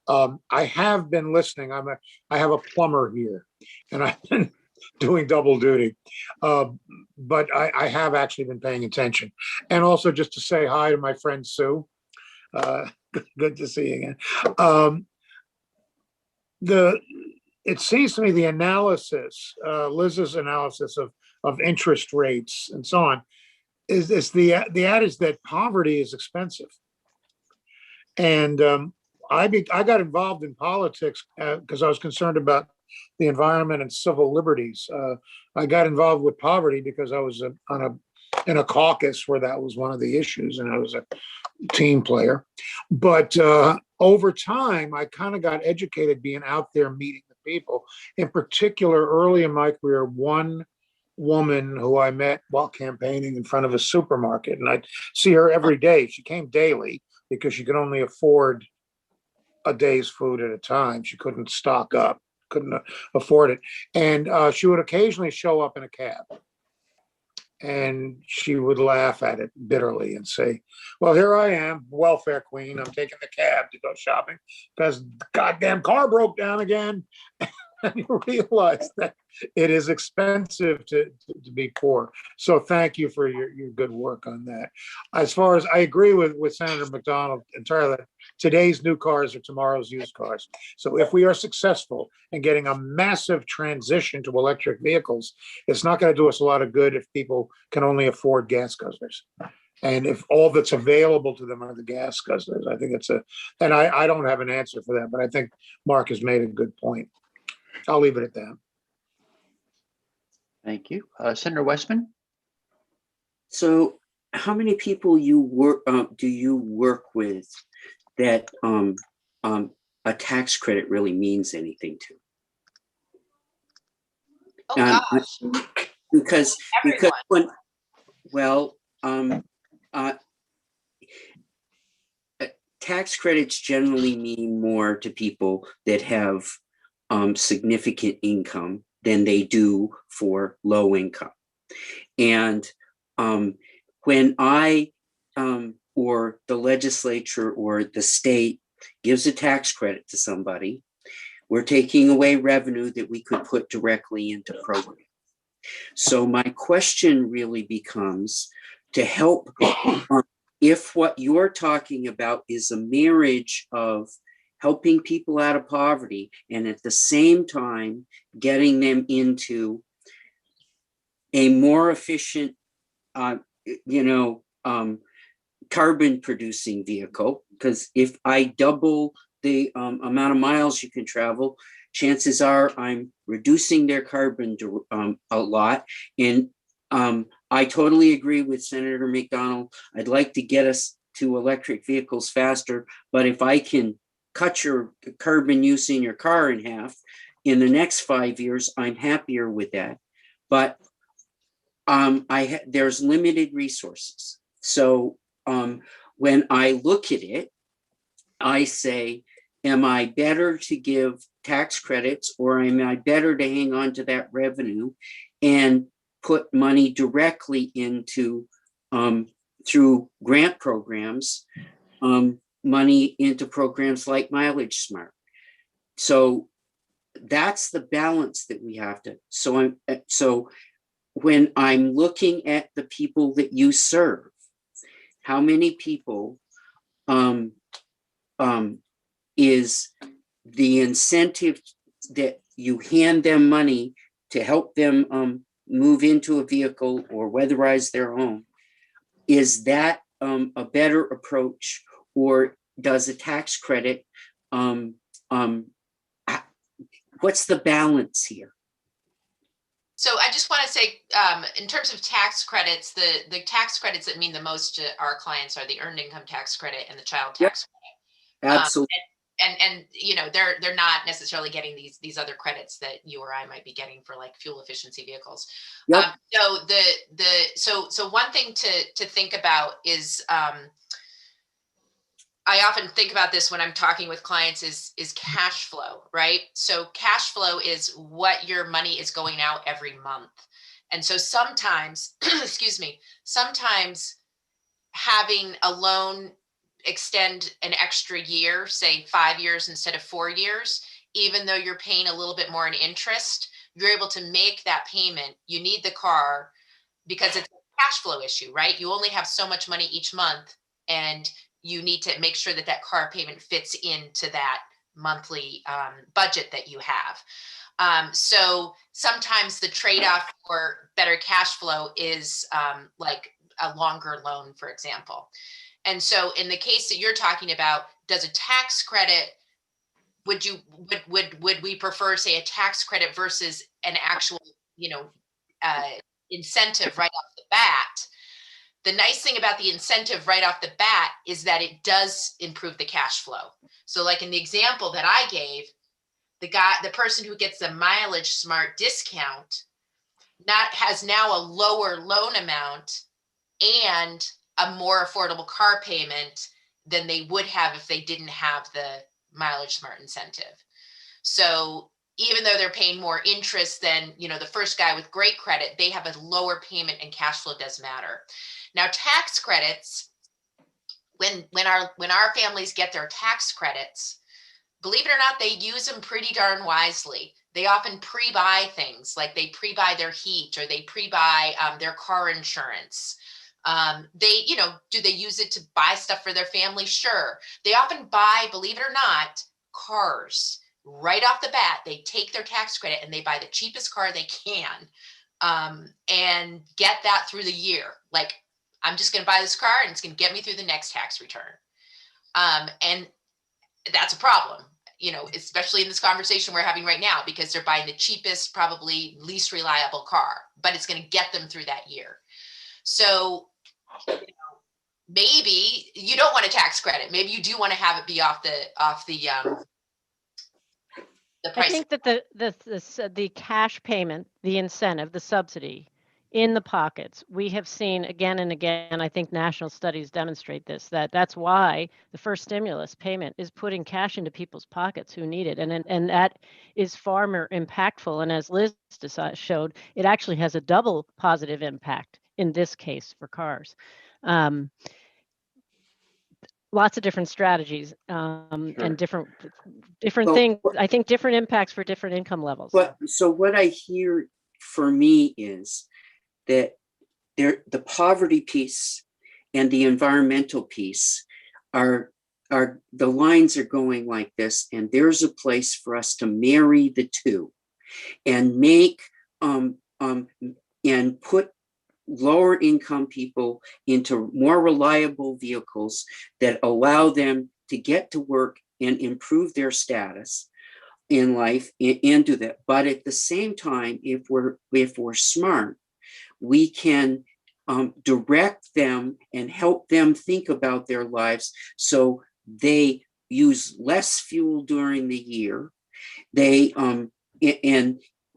I have been listening. I have a plumber here, and I've been doing double duty. But I have actually been paying attention, and also just to say hi to my friend Sue. Good to see you again. It seems to me the analysis, Liz's analysis of interest rates and so on, is the adage that poverty is expensive. And I got involved in politics because I was concerned about the environment and civil liberties. I got involved with poverty because I was in a caucus where that was one of the issues, and I was a team player. But over time, I kind of got educated being out there meeting the people. In particular, early in my career, one woman who I met while campaigning in front of a supermarket, and I'd see her every day. She came daily because she could only afford a day's food at a time. She couldn't stock up, couldn't afford it. And she would occasionally show up in a cab. And she would laugh at it bitterly and say, well, here I am, welfare queen. I'm taking the cab to go shopping because the goddamn car broke down again. and you realize that it is expensive to be poor. So thank you for your good work on that. As far as I agree with Senator McDonald entirely, today's new cars are tomorrow's used cars. So if we are successful in getting a massive transition to electric vehicles, it's not going to do us a lot of good if people can only afford gas guzzlers. And if all that's available to them are the gas guzzlers, I think and I don't have an answer for that, but I think Mark has made a good point. I'll leave it at that. Thank you. Senator Westman? So how many people do you work with that a tax credit really means anything to? Oh, gosh. Because Everyone. tax credits generally mean more to people that have significant income than they do for low income. And when I or the legislature or the state gives a tax credit to somebody, we're taking away revenue that we could put directly into programs. So my question really becomes to help, if what you're talking about is a marriage of helping people out of poverty and at the same time getting them into a more efficient, carbon producing vehicle, because if I double the amount of miles you can travel, chances are I'm reducing their carbon a lot. And I totally agree with Senator McDonald. I'd like to get us to electric vehicles faster, but if I can cut your carbon use in your car in half in the next 5 years, I'm happier with that. But there's limited resources. So when I look at it, I say, am I better to give tax credits, or am I better to hang on to that revenue and put money directly into, through grant programs, money into programs like Mileage Smart? So that's the balance that we have to. So when I'm looking at the people that you serve, how many people is the incentive that you hand them money to help them move into a vehicle or weatherize their home? Is that a better approach, or does a tax credit, what's the balance here? So I just want to say, in terms of tax credits, the tax credits that mean the most to our clients are the earned income tax credit and the child tax credit. Absolutely. And they're not necessarily getting these other credits that you or I might be getting for like fuel efficiency vehicles. Yep. So one thing to think about is, I often think about this when I'm talking with clients is cash flow, right? So cash flow is what your money is going out every month. And so sometimes, sometimes having a loan extend an extra year, say 5 years instead of 4 years, even though you're paying a little bit more in interest, you're able to make that payment. You need the car because it's a cash flow issue, right? You only have so much money each month, and you need to make sure that car payment fits into that monthly budget that you have. So sometimes the trade-off for better cash flow is like a longer loan, for example. And so in the case that you're talking about, does a tax credit, would we prefer, say, a tax credit versus an actual, incentive right off the bat? The nice thing about the incentive right off the bat is that it does improve the cash flow. So like in the example that I gave, the person who gets the Mileage Smart discount has now a lower loan amount and a more affordable car payment than they would have if they didn't have the Mileage Smart incentive. So even though they're paying more interest than, the first guy with great credit, they have a lower payment, and cash flow does matter. Now, tax credits, when our families get their tax credits, believe it or not, they use them pretty darn wisely. They often pre-buy things, like they pre-buy their heat, or they pre-buy their car insurance. They, do they use it to buy stuff for their family? Sure. They often buy, believe it or not, cars. Right off the bat, they take their tax credit and they buy the cheapest car they can, and get that through the year. Like, I'm just going to buy this car and it's going to get me through the next tax return. And that's a problem, especially in this conversation we're having right now, because they're buying the cheapest, probably least reliable car, but it's going to get them through that year. So maybe you don't want a tax credit. Maybe you do want to have it be off the price. I think that the cash payment, the incentive, the subsidy in the pockets, we have seen again and again, I think national studies demonstrate this, that's why the first stimulus payment is putting cash into people's pockets who need it. And that is far more impactful. And as Liz showed, it actually has a double positive impact in this case for cars. Lots of different strategies and different things. I think different impacts for different income levels. So what I hear for me is that the poverty piece and the environmental piece are the lines are going like this, and there's a place for us to marry the two and make and put lower income people into more reliable vehicles that allow them to get to work and improve their status in life and do that. But at the same time, if we're smart, we can direct them and help them think about their lives so they use less fuel during the year. They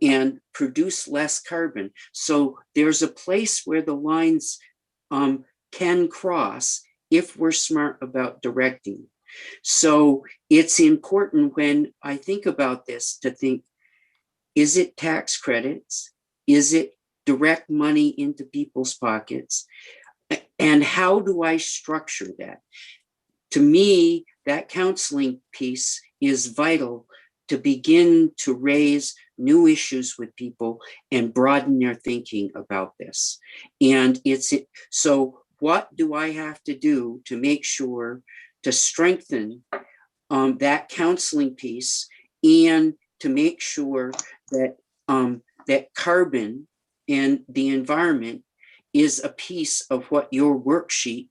and produce less carbon. So there's a place where the lines can cross if we're smart about directing. So it's important when I think about this to think, is it tax credits? Is it direct money into people's pockets? And how do I structure that? To me, that counseling piece is vital to begin to raise new issues with people and broaden their thinking about this. And so what do I have to do to make sure to strengthen that counseling piece and to make sure that that carbon and the environment is a piece of what your worksheet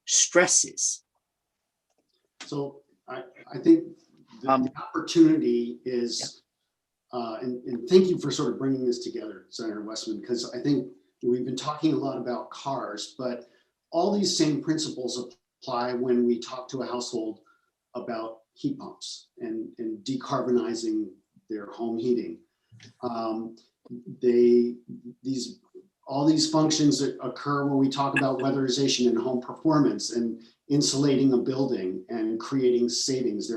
stresses? So I think the opportunity is, and thank you for sort of bringing this together, Senator Westman, because I think we've been talking a lot about cars, but all these same principles apply when we talk to a household about heat pumps and decarbonizing their home heating. All these functions that occur when we talk about weatherization and home performance and insulating a building and creating savings.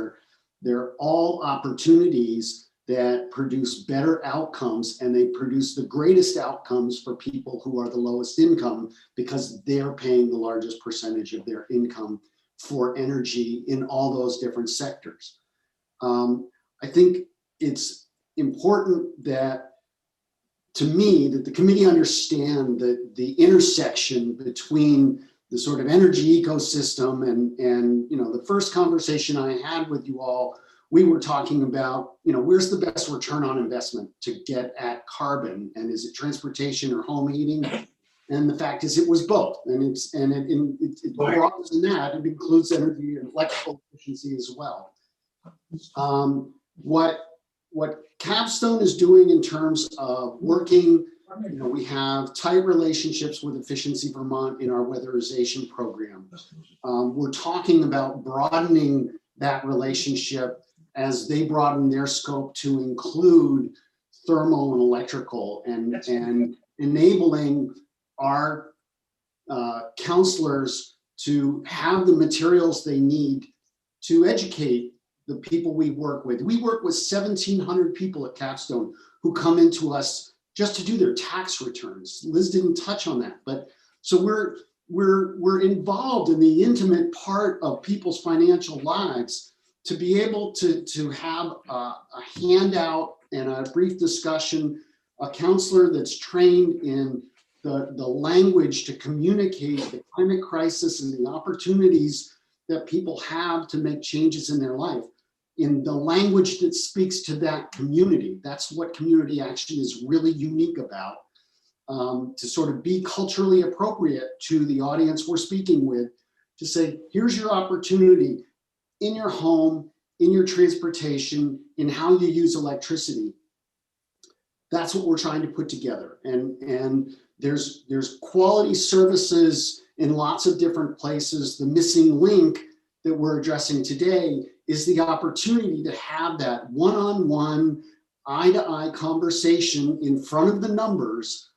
They're all opportunities that produce better outcomes, and they produce the greatest outcomes for people who are the lowest income because they're paying the largest percentage of their income for energy in all those different sectors. I think it's important that, to me, that the committee understand that the intersection between the sort of energy ecosystem and the first conversation I had with you all, we were talking about, where's the best return on investment to get at carbon, and is it transportation or home heating? And the fact is, it was both, and it's broader than that. It includes energy and electrical efficiency as well. What Capstone is doing in terms of working, we have tight relationships with Efficiency Vermont in our weatherization program. We're talking about broadening that relationship as they broaden their scope to include thermal and electrical, and enabling our counselors to have the materials they need to educate the people we work with. We work with 1,700 people at Capstone who come into us just to do their tax returns. Liz didn't touch on that, but so we're involved in the intimate part of people's financial lives to be able to have a handout and a brief discussion, a counselor that's trained in the language to communicate the climate crisis and the opportunities that people have to make changes in their life in the language that speaks to that community. That's what community action is really unique about, to sort of be culturally appropriate to the audience we're speaking with, to say, here's your opportunity in your home, in your transportation, in how you use electricity. That's what we're trying to put together. And there's quality services in lots of different places. The missing link that we're addressing today is the opportunity to have that one-on-one, eye-to-eye conversation in front of the numbers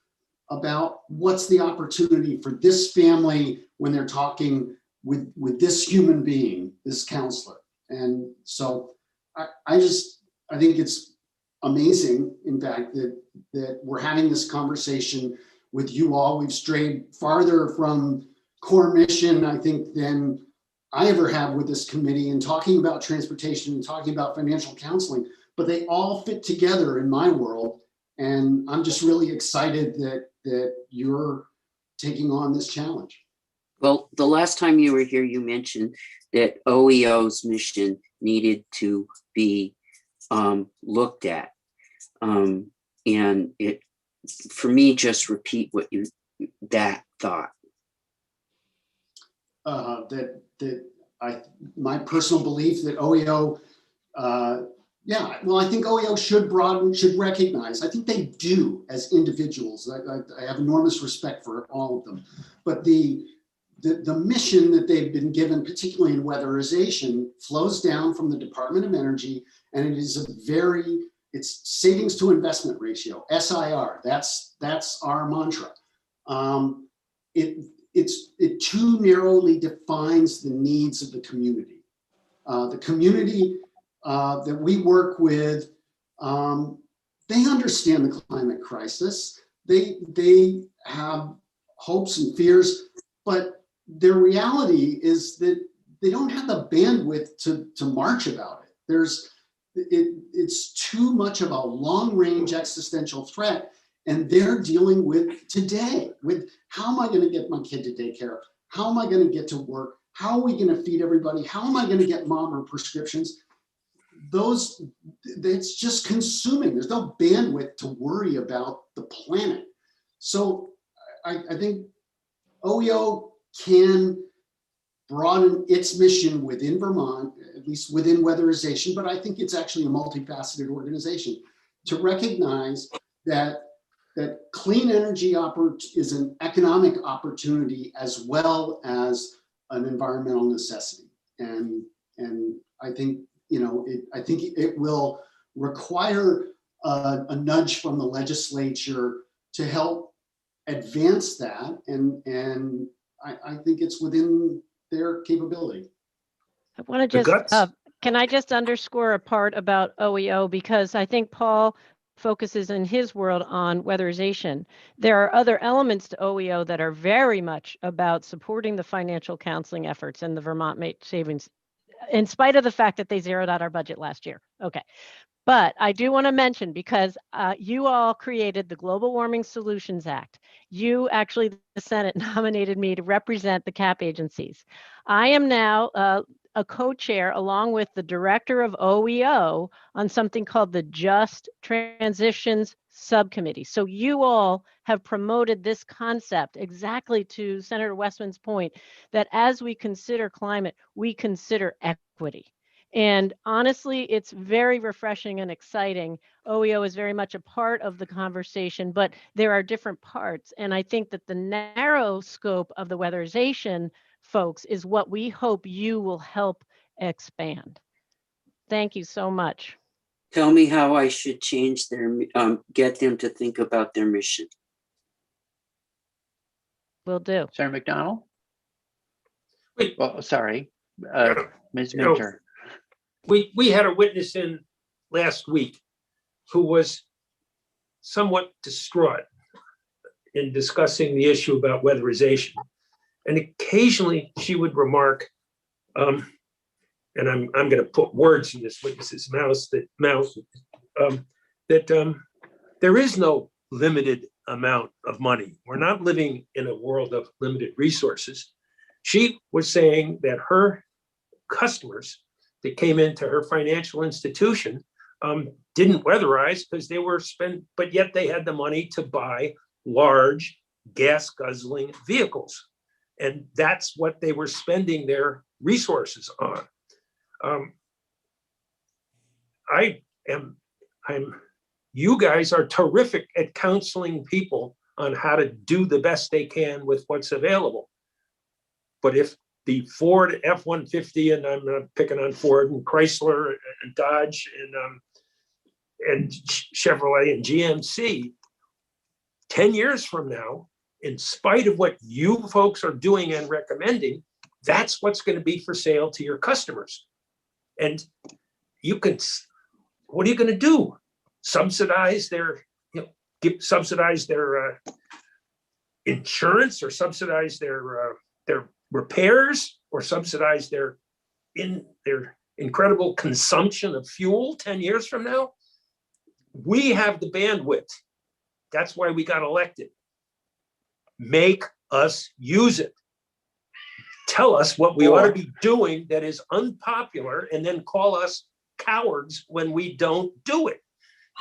about what's the opportunity for this family when they're talking with this human being, this counselor. And so I think it's amazing, in fact, that we're having this conversation with you all. We've strayed farther from core mission, I think, than I ever have with this committee, and talking about transportation and talking about financial counseling, but they all fit together in my world. And I'm just really excited that you're taking on this challenge. Well, the last time you were here, you mentioned that OEO's mission needed to be looked at. And it, for me, just repeat what that thought. My personal belief that OEO, I think OEO should recognize. I think they do as individuals. I have enormous respect for all of them, but the mission that they've been given, particularly in weatherization, flows down from the Department of Energy, and it is it's savings to investment ratio, SIR. That's our mantra. It too narrowly defines the needs of the community. The community that we work with, they understand the climate crisis. They have hopes and fears, but their reality is that they don't have the bandwidth to march about it. It's too much of a long-range existential threat, and they're dealing with today, with how am I going to get my kid to daycare? How am I going to get to work? How are we going to feed everybody? How am I going to get mom her prescriptions? It's just consuming. There's no bandwidth to worry about the planet. So I think OEO can broaden its mission within Vermont, at least within weatherization, but I think it's actually a multifaceted organization to recognize that clean energy is an economic opportunity as well as an environmental necessity. And I think, I think it will require a nudge from the legislature to help advance that. And I think it's within their capability. I want to just, can I just underscore a part about OEO, because I think Paul focuses in his world on weatherization. There are other elements to OEO that are very much about supporting the financial counseling efforts and the Vermont Mate Savings, in spite of the fact that they zeroed out our budget last year. Okay. But I do want to mention, because you all created the Global Warming Solutions Act. You actually, the Senate, nominated me to represent the CAP agencies. I am now a co-chair along with the director of OEO on something called the Just Transitions Subcommittee. So you all have promoted this concept exactly to Senator Westman's point, that as we consider climate, we consider equity. And honestly, it's very refreshing and exciting. OEO is very much a part of the conversation, but there are different parts. And I think that the narrow scope of the weatherization folks is what we hope you will help expand. Thank you so much. Tell me how I should change get them to think about their mission. Will do. Senator McDonald? Wait. Well, sorry, Ms. No. Minter. We had a witness in last week who was somewhat distraught in discussing the issue about weatherization. And occasionally she would remark, and I'm going to put words in this witness's mouth, that there is no limited amount of money. We're not living in a world of limited resources. She was saying that her customers that came into her financial institution didn't weatherize because they were but yet they had the money to buy large gas guzzling vehicles. And that's what they were spending their resources on. You guys are terrific at counseling people on how to do the best they can with what's available. But if the Ford F-150, and I'm not picking on Ford, and Chrysler and Dodge and Chevrolet and GMC, 10 years from now, in spite of what you folks are doing and recommending, that's what's going to be for sale to your customers. And what are you going to do? Subsidize their, subsidize their insurance, or subsidize their repairs, or subsidize their incredible consumption of fuel 10 years from now? We have the bandwidth. That's why we got elected. Make us use it. Tell us what we ought to be doing that is unpopular, and then call us cowards when we don't do it.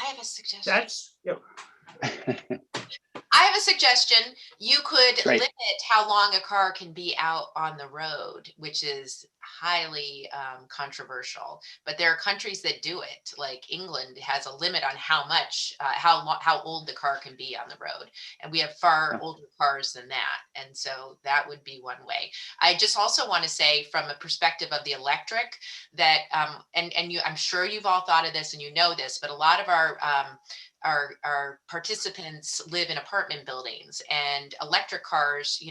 I have a suggestion. That's, I have a suggestion. You could Right. limit how long a car can be out on the road, which is highly controversial. But there are countries that do it. Like England has a limit on how much, how old the car can be on the road, and we have far older cars than that. And so that would be one way. I just also want to say, from a perspective of the electric, that I'm sure you've all thought of this and you know this, but a lot of our participants live in apartment buildings, and electric cars,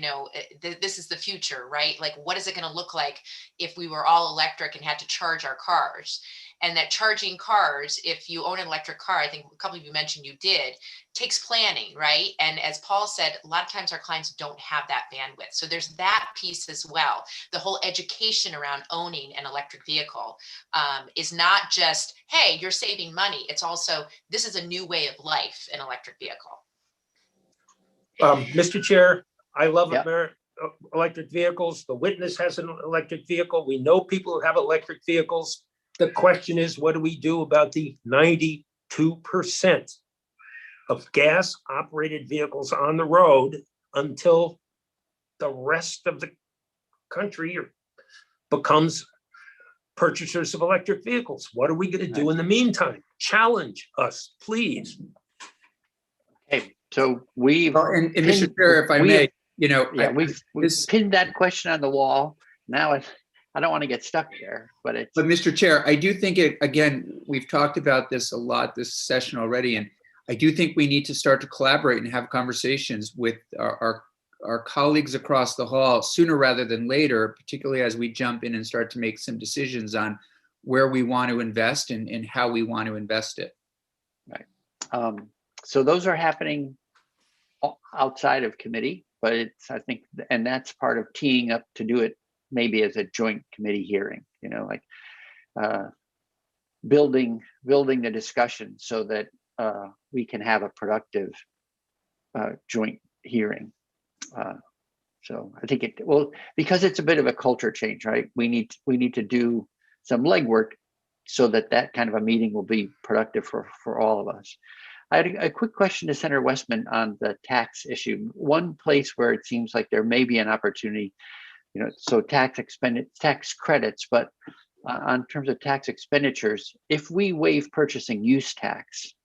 this is the future, right? Like, what is it going to look like if we were all electric and had to charge our cars? And that charging cars, if you own an electric car, I think a couple of you mentioned you did, takes planning, right? And as Paul said, a lot of times our clients don't have that bandwidth. So there's that piece as well. The whole education around owning an electric vehicle is not just, hey, you're saving money. It's also, this is a new way of life, an electric vehicle. Mr. Chair, I love Yeah. electric vehicles. The witness has an electric vehicle. We know people who have electric vehicles. The question is, what do we do about the 92% of gas operated vehicles on the road until the rest of the country becomes purchasers of electric vehicles? What are we going to do in the meantime? Challenge us, please. Okay, so we've Well, and Mr. Chair, if I may, we've pinned that question on the wall. Now I don't want to get stuck there, but Mr. Chair, I do think again, we've talked about this a lot this session already, and I do think we need to start to collaborate and have conversations with our colleagues across the hall sooner rather than later, particularly as we jump in and start to make some decisions on where we want to invest and how we want to invest it. Right. So those are happening outside of committee, but I think, and that's part of teeing up to do it maybe as a joint committee hearing, building the discussion so that we can have a productive joint hearing. So I think because it's a bit of a culture change, right? We need to do some legwork so that kind of a meeting will be productive for all of us. I had a quick question to Senator Westman on the tax issue. One place where it seems like there may be an opportunity, so tax credits, but on terms of tax expenditures, if we waive purchasing use tax,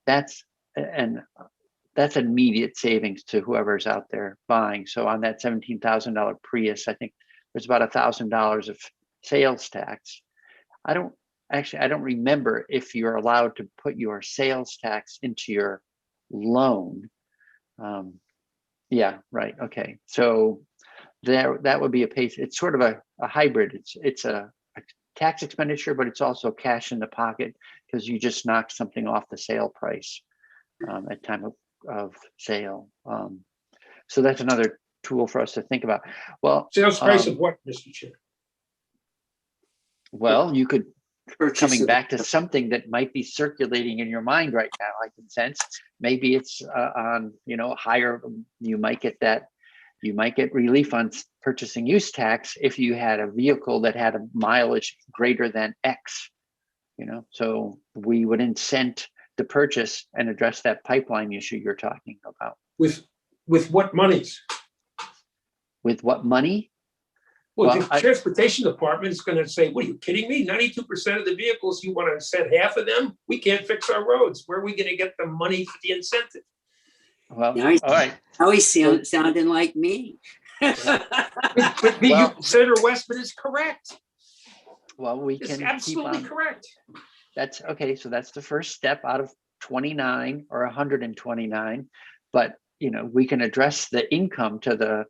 that's immediate savings to whoever's out there buying. So on that $17,000 Prius, I think there's about $1,000 of sales tax. I don't remember if you're allowed to put your sales tax into your loan. Yeah, right. Okay. So that would be a pace. It's sort of a hybrid. It's a tax expenditure, but it's also cash in the pocket because you just knocked something off the sale price at time of sale. So that's another tool for us to think about. Well, Sales price of what, Mr. Chair? Well, you could, purchase coming of- back to something that might be circulating in your mind right now, I can sense, maybe it's on, higher, you might get relief on purchasing use tax if you had a vehicle that had a mileage greater than X, so we would incent the purchase and address that pipeline issue you're talking about. With what monies? With what money? Well, Well, the transportation department is going to say, what, are you kidding me? 92% of the vehicles, you want to set half of them? We can't fix our roads. Where are we going to get the money for the incentive? Well, Now he's, all right. now he's sounding like me. But Well- Senator Westman is correct. Well, we It's can keep absolutely on. correct. That's okay. So that's the first step out of 29 or 129. But we can address the income to the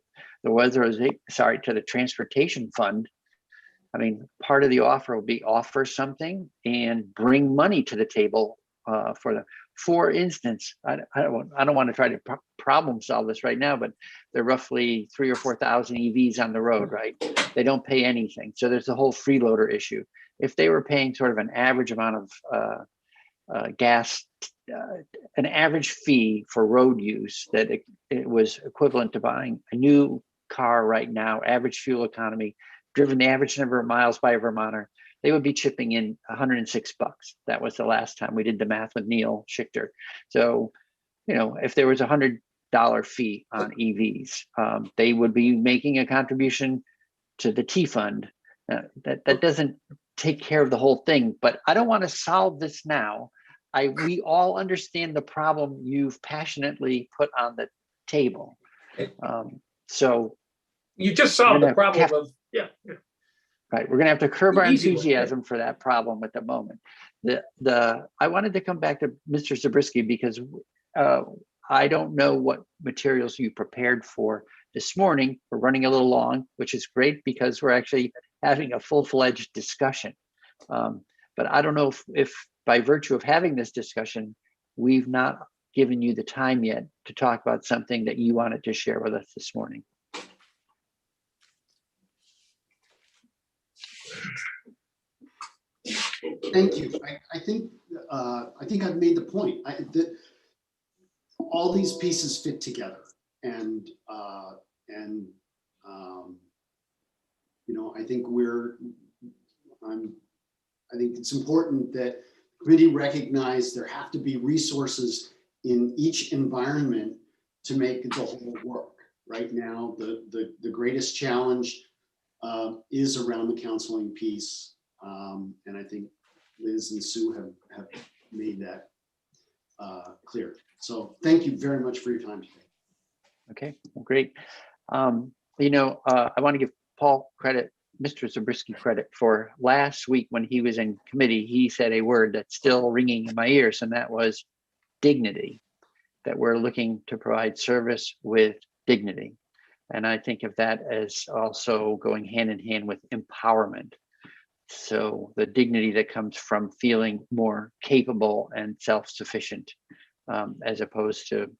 to the transportation fund. I mean, part of the offer will be offer something and bring money to the table for instance, I don't want to try to problem solve this right now, but there are roughly 3,000 or 4,000 EVs on the road, right? They don't pay anything. So there's the whole freeloader issue. If they were paying sort of an average amount of gas, an average fee for road use, that it was equivalent to buying a new car right now, average fuel economy, driven the average number of miles by a Vermonter, they would be chipping in $106. That was the last time we did the math with Neil Schichter. So, if there was $100 fee on EVs, they would be making a contribution to the T fund. That doesn't take care of the whole thing, but I don't want to solve this now. We all understand the problem you've passionately put on the table. So You just solved the problem of, yeah. right, we're going to have to curb our Easy one, enthusiasm for that problem at the moment. I wanted to come back to Mr. Zabriskie because I don't know what materials you prepared for this morning. We're running a little long, which is great because we're actually having a full-fledged discussion. But I don't know if by virtue of having this discussion, we've not given you the time yet to talk about something that you wanted to share with us this morning. Thank you. I think I've made the point. That all these pieces fit together, and I think I think it's important that the committee recognize there have to be resources in each environment to make the whole work. Right now, the greatest challenge is around the counseling piece, and I think Liz and Sue have made that clear. So thank you very much for your time today. Okay, well, great. I want to give Paul credit, Mr. Zabriskie credit, for last week when he was in committee, he said a word that's still ringing in my ears, and that was dignity, that we're looking to provide service with dignity. And I think of that as also going hand in hand with empowerment. So the dignity that comes from feeling more capable and self-sufficient, as opposed to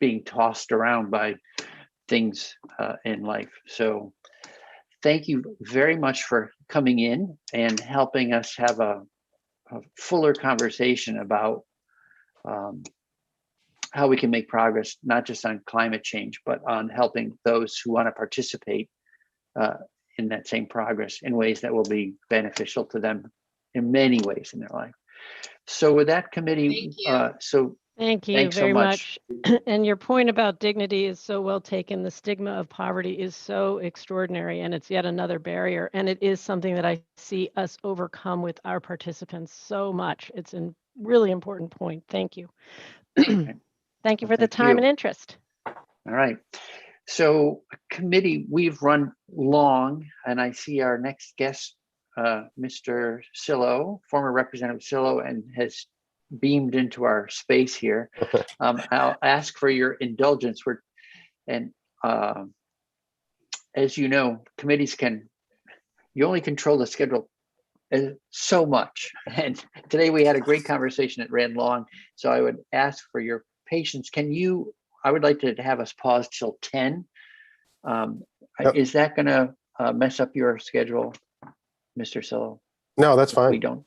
being tossed around by things in life. So thank you very much for coming in and helping us have a fuller conversation about how we can make progress, not just on climate change, but on helping those who want to participate in that same progress in ways that will be beneficial to them in many ways in their life. So with that committee, Thank you thanks so very much. And your point about dignity is so well taken. The stigma of poverty is so extraordinary, and it's yet another barrier. And it is something that I see us overcome with our participants so much. It's a really important point. Thank you. Thank you for the time and interest. All right. So committee, we've run long, and I see our next guest, Mr. Sillo, former Representative Sillo, and has beamed into our space here. I'll ask for your indulgence. As you know, committees you only control the schedule so much. And today we had a great conversation that ran long. So I would ask for your patience. I would like to have us pause till 10. Yep. Is that going to mess up your schedule? Mr. Sillo? No, that's We fine. don't?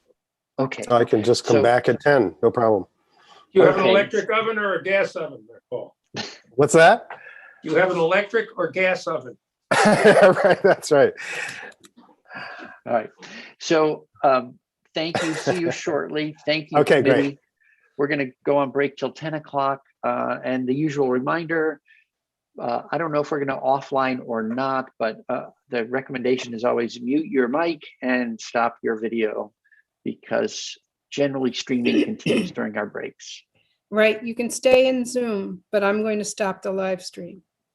Okay. I can just come So- back at 10, no problem. You have an Okay. electric oven or a gas oven there, Paul? What's that? You have an electric or gas oven? Right, that's right. All right. So thank you. See you shortly. Thank you, Okay, great. committee. We're going to go on break till 10 o'clock. And the usual reminder, I don't know if we're going to offline or not, but the recommendation is always mute your mic and stop your video, because generally streaming continues during our breaks. Right, you can stay in Zoom, but I'm going to stop the live stream.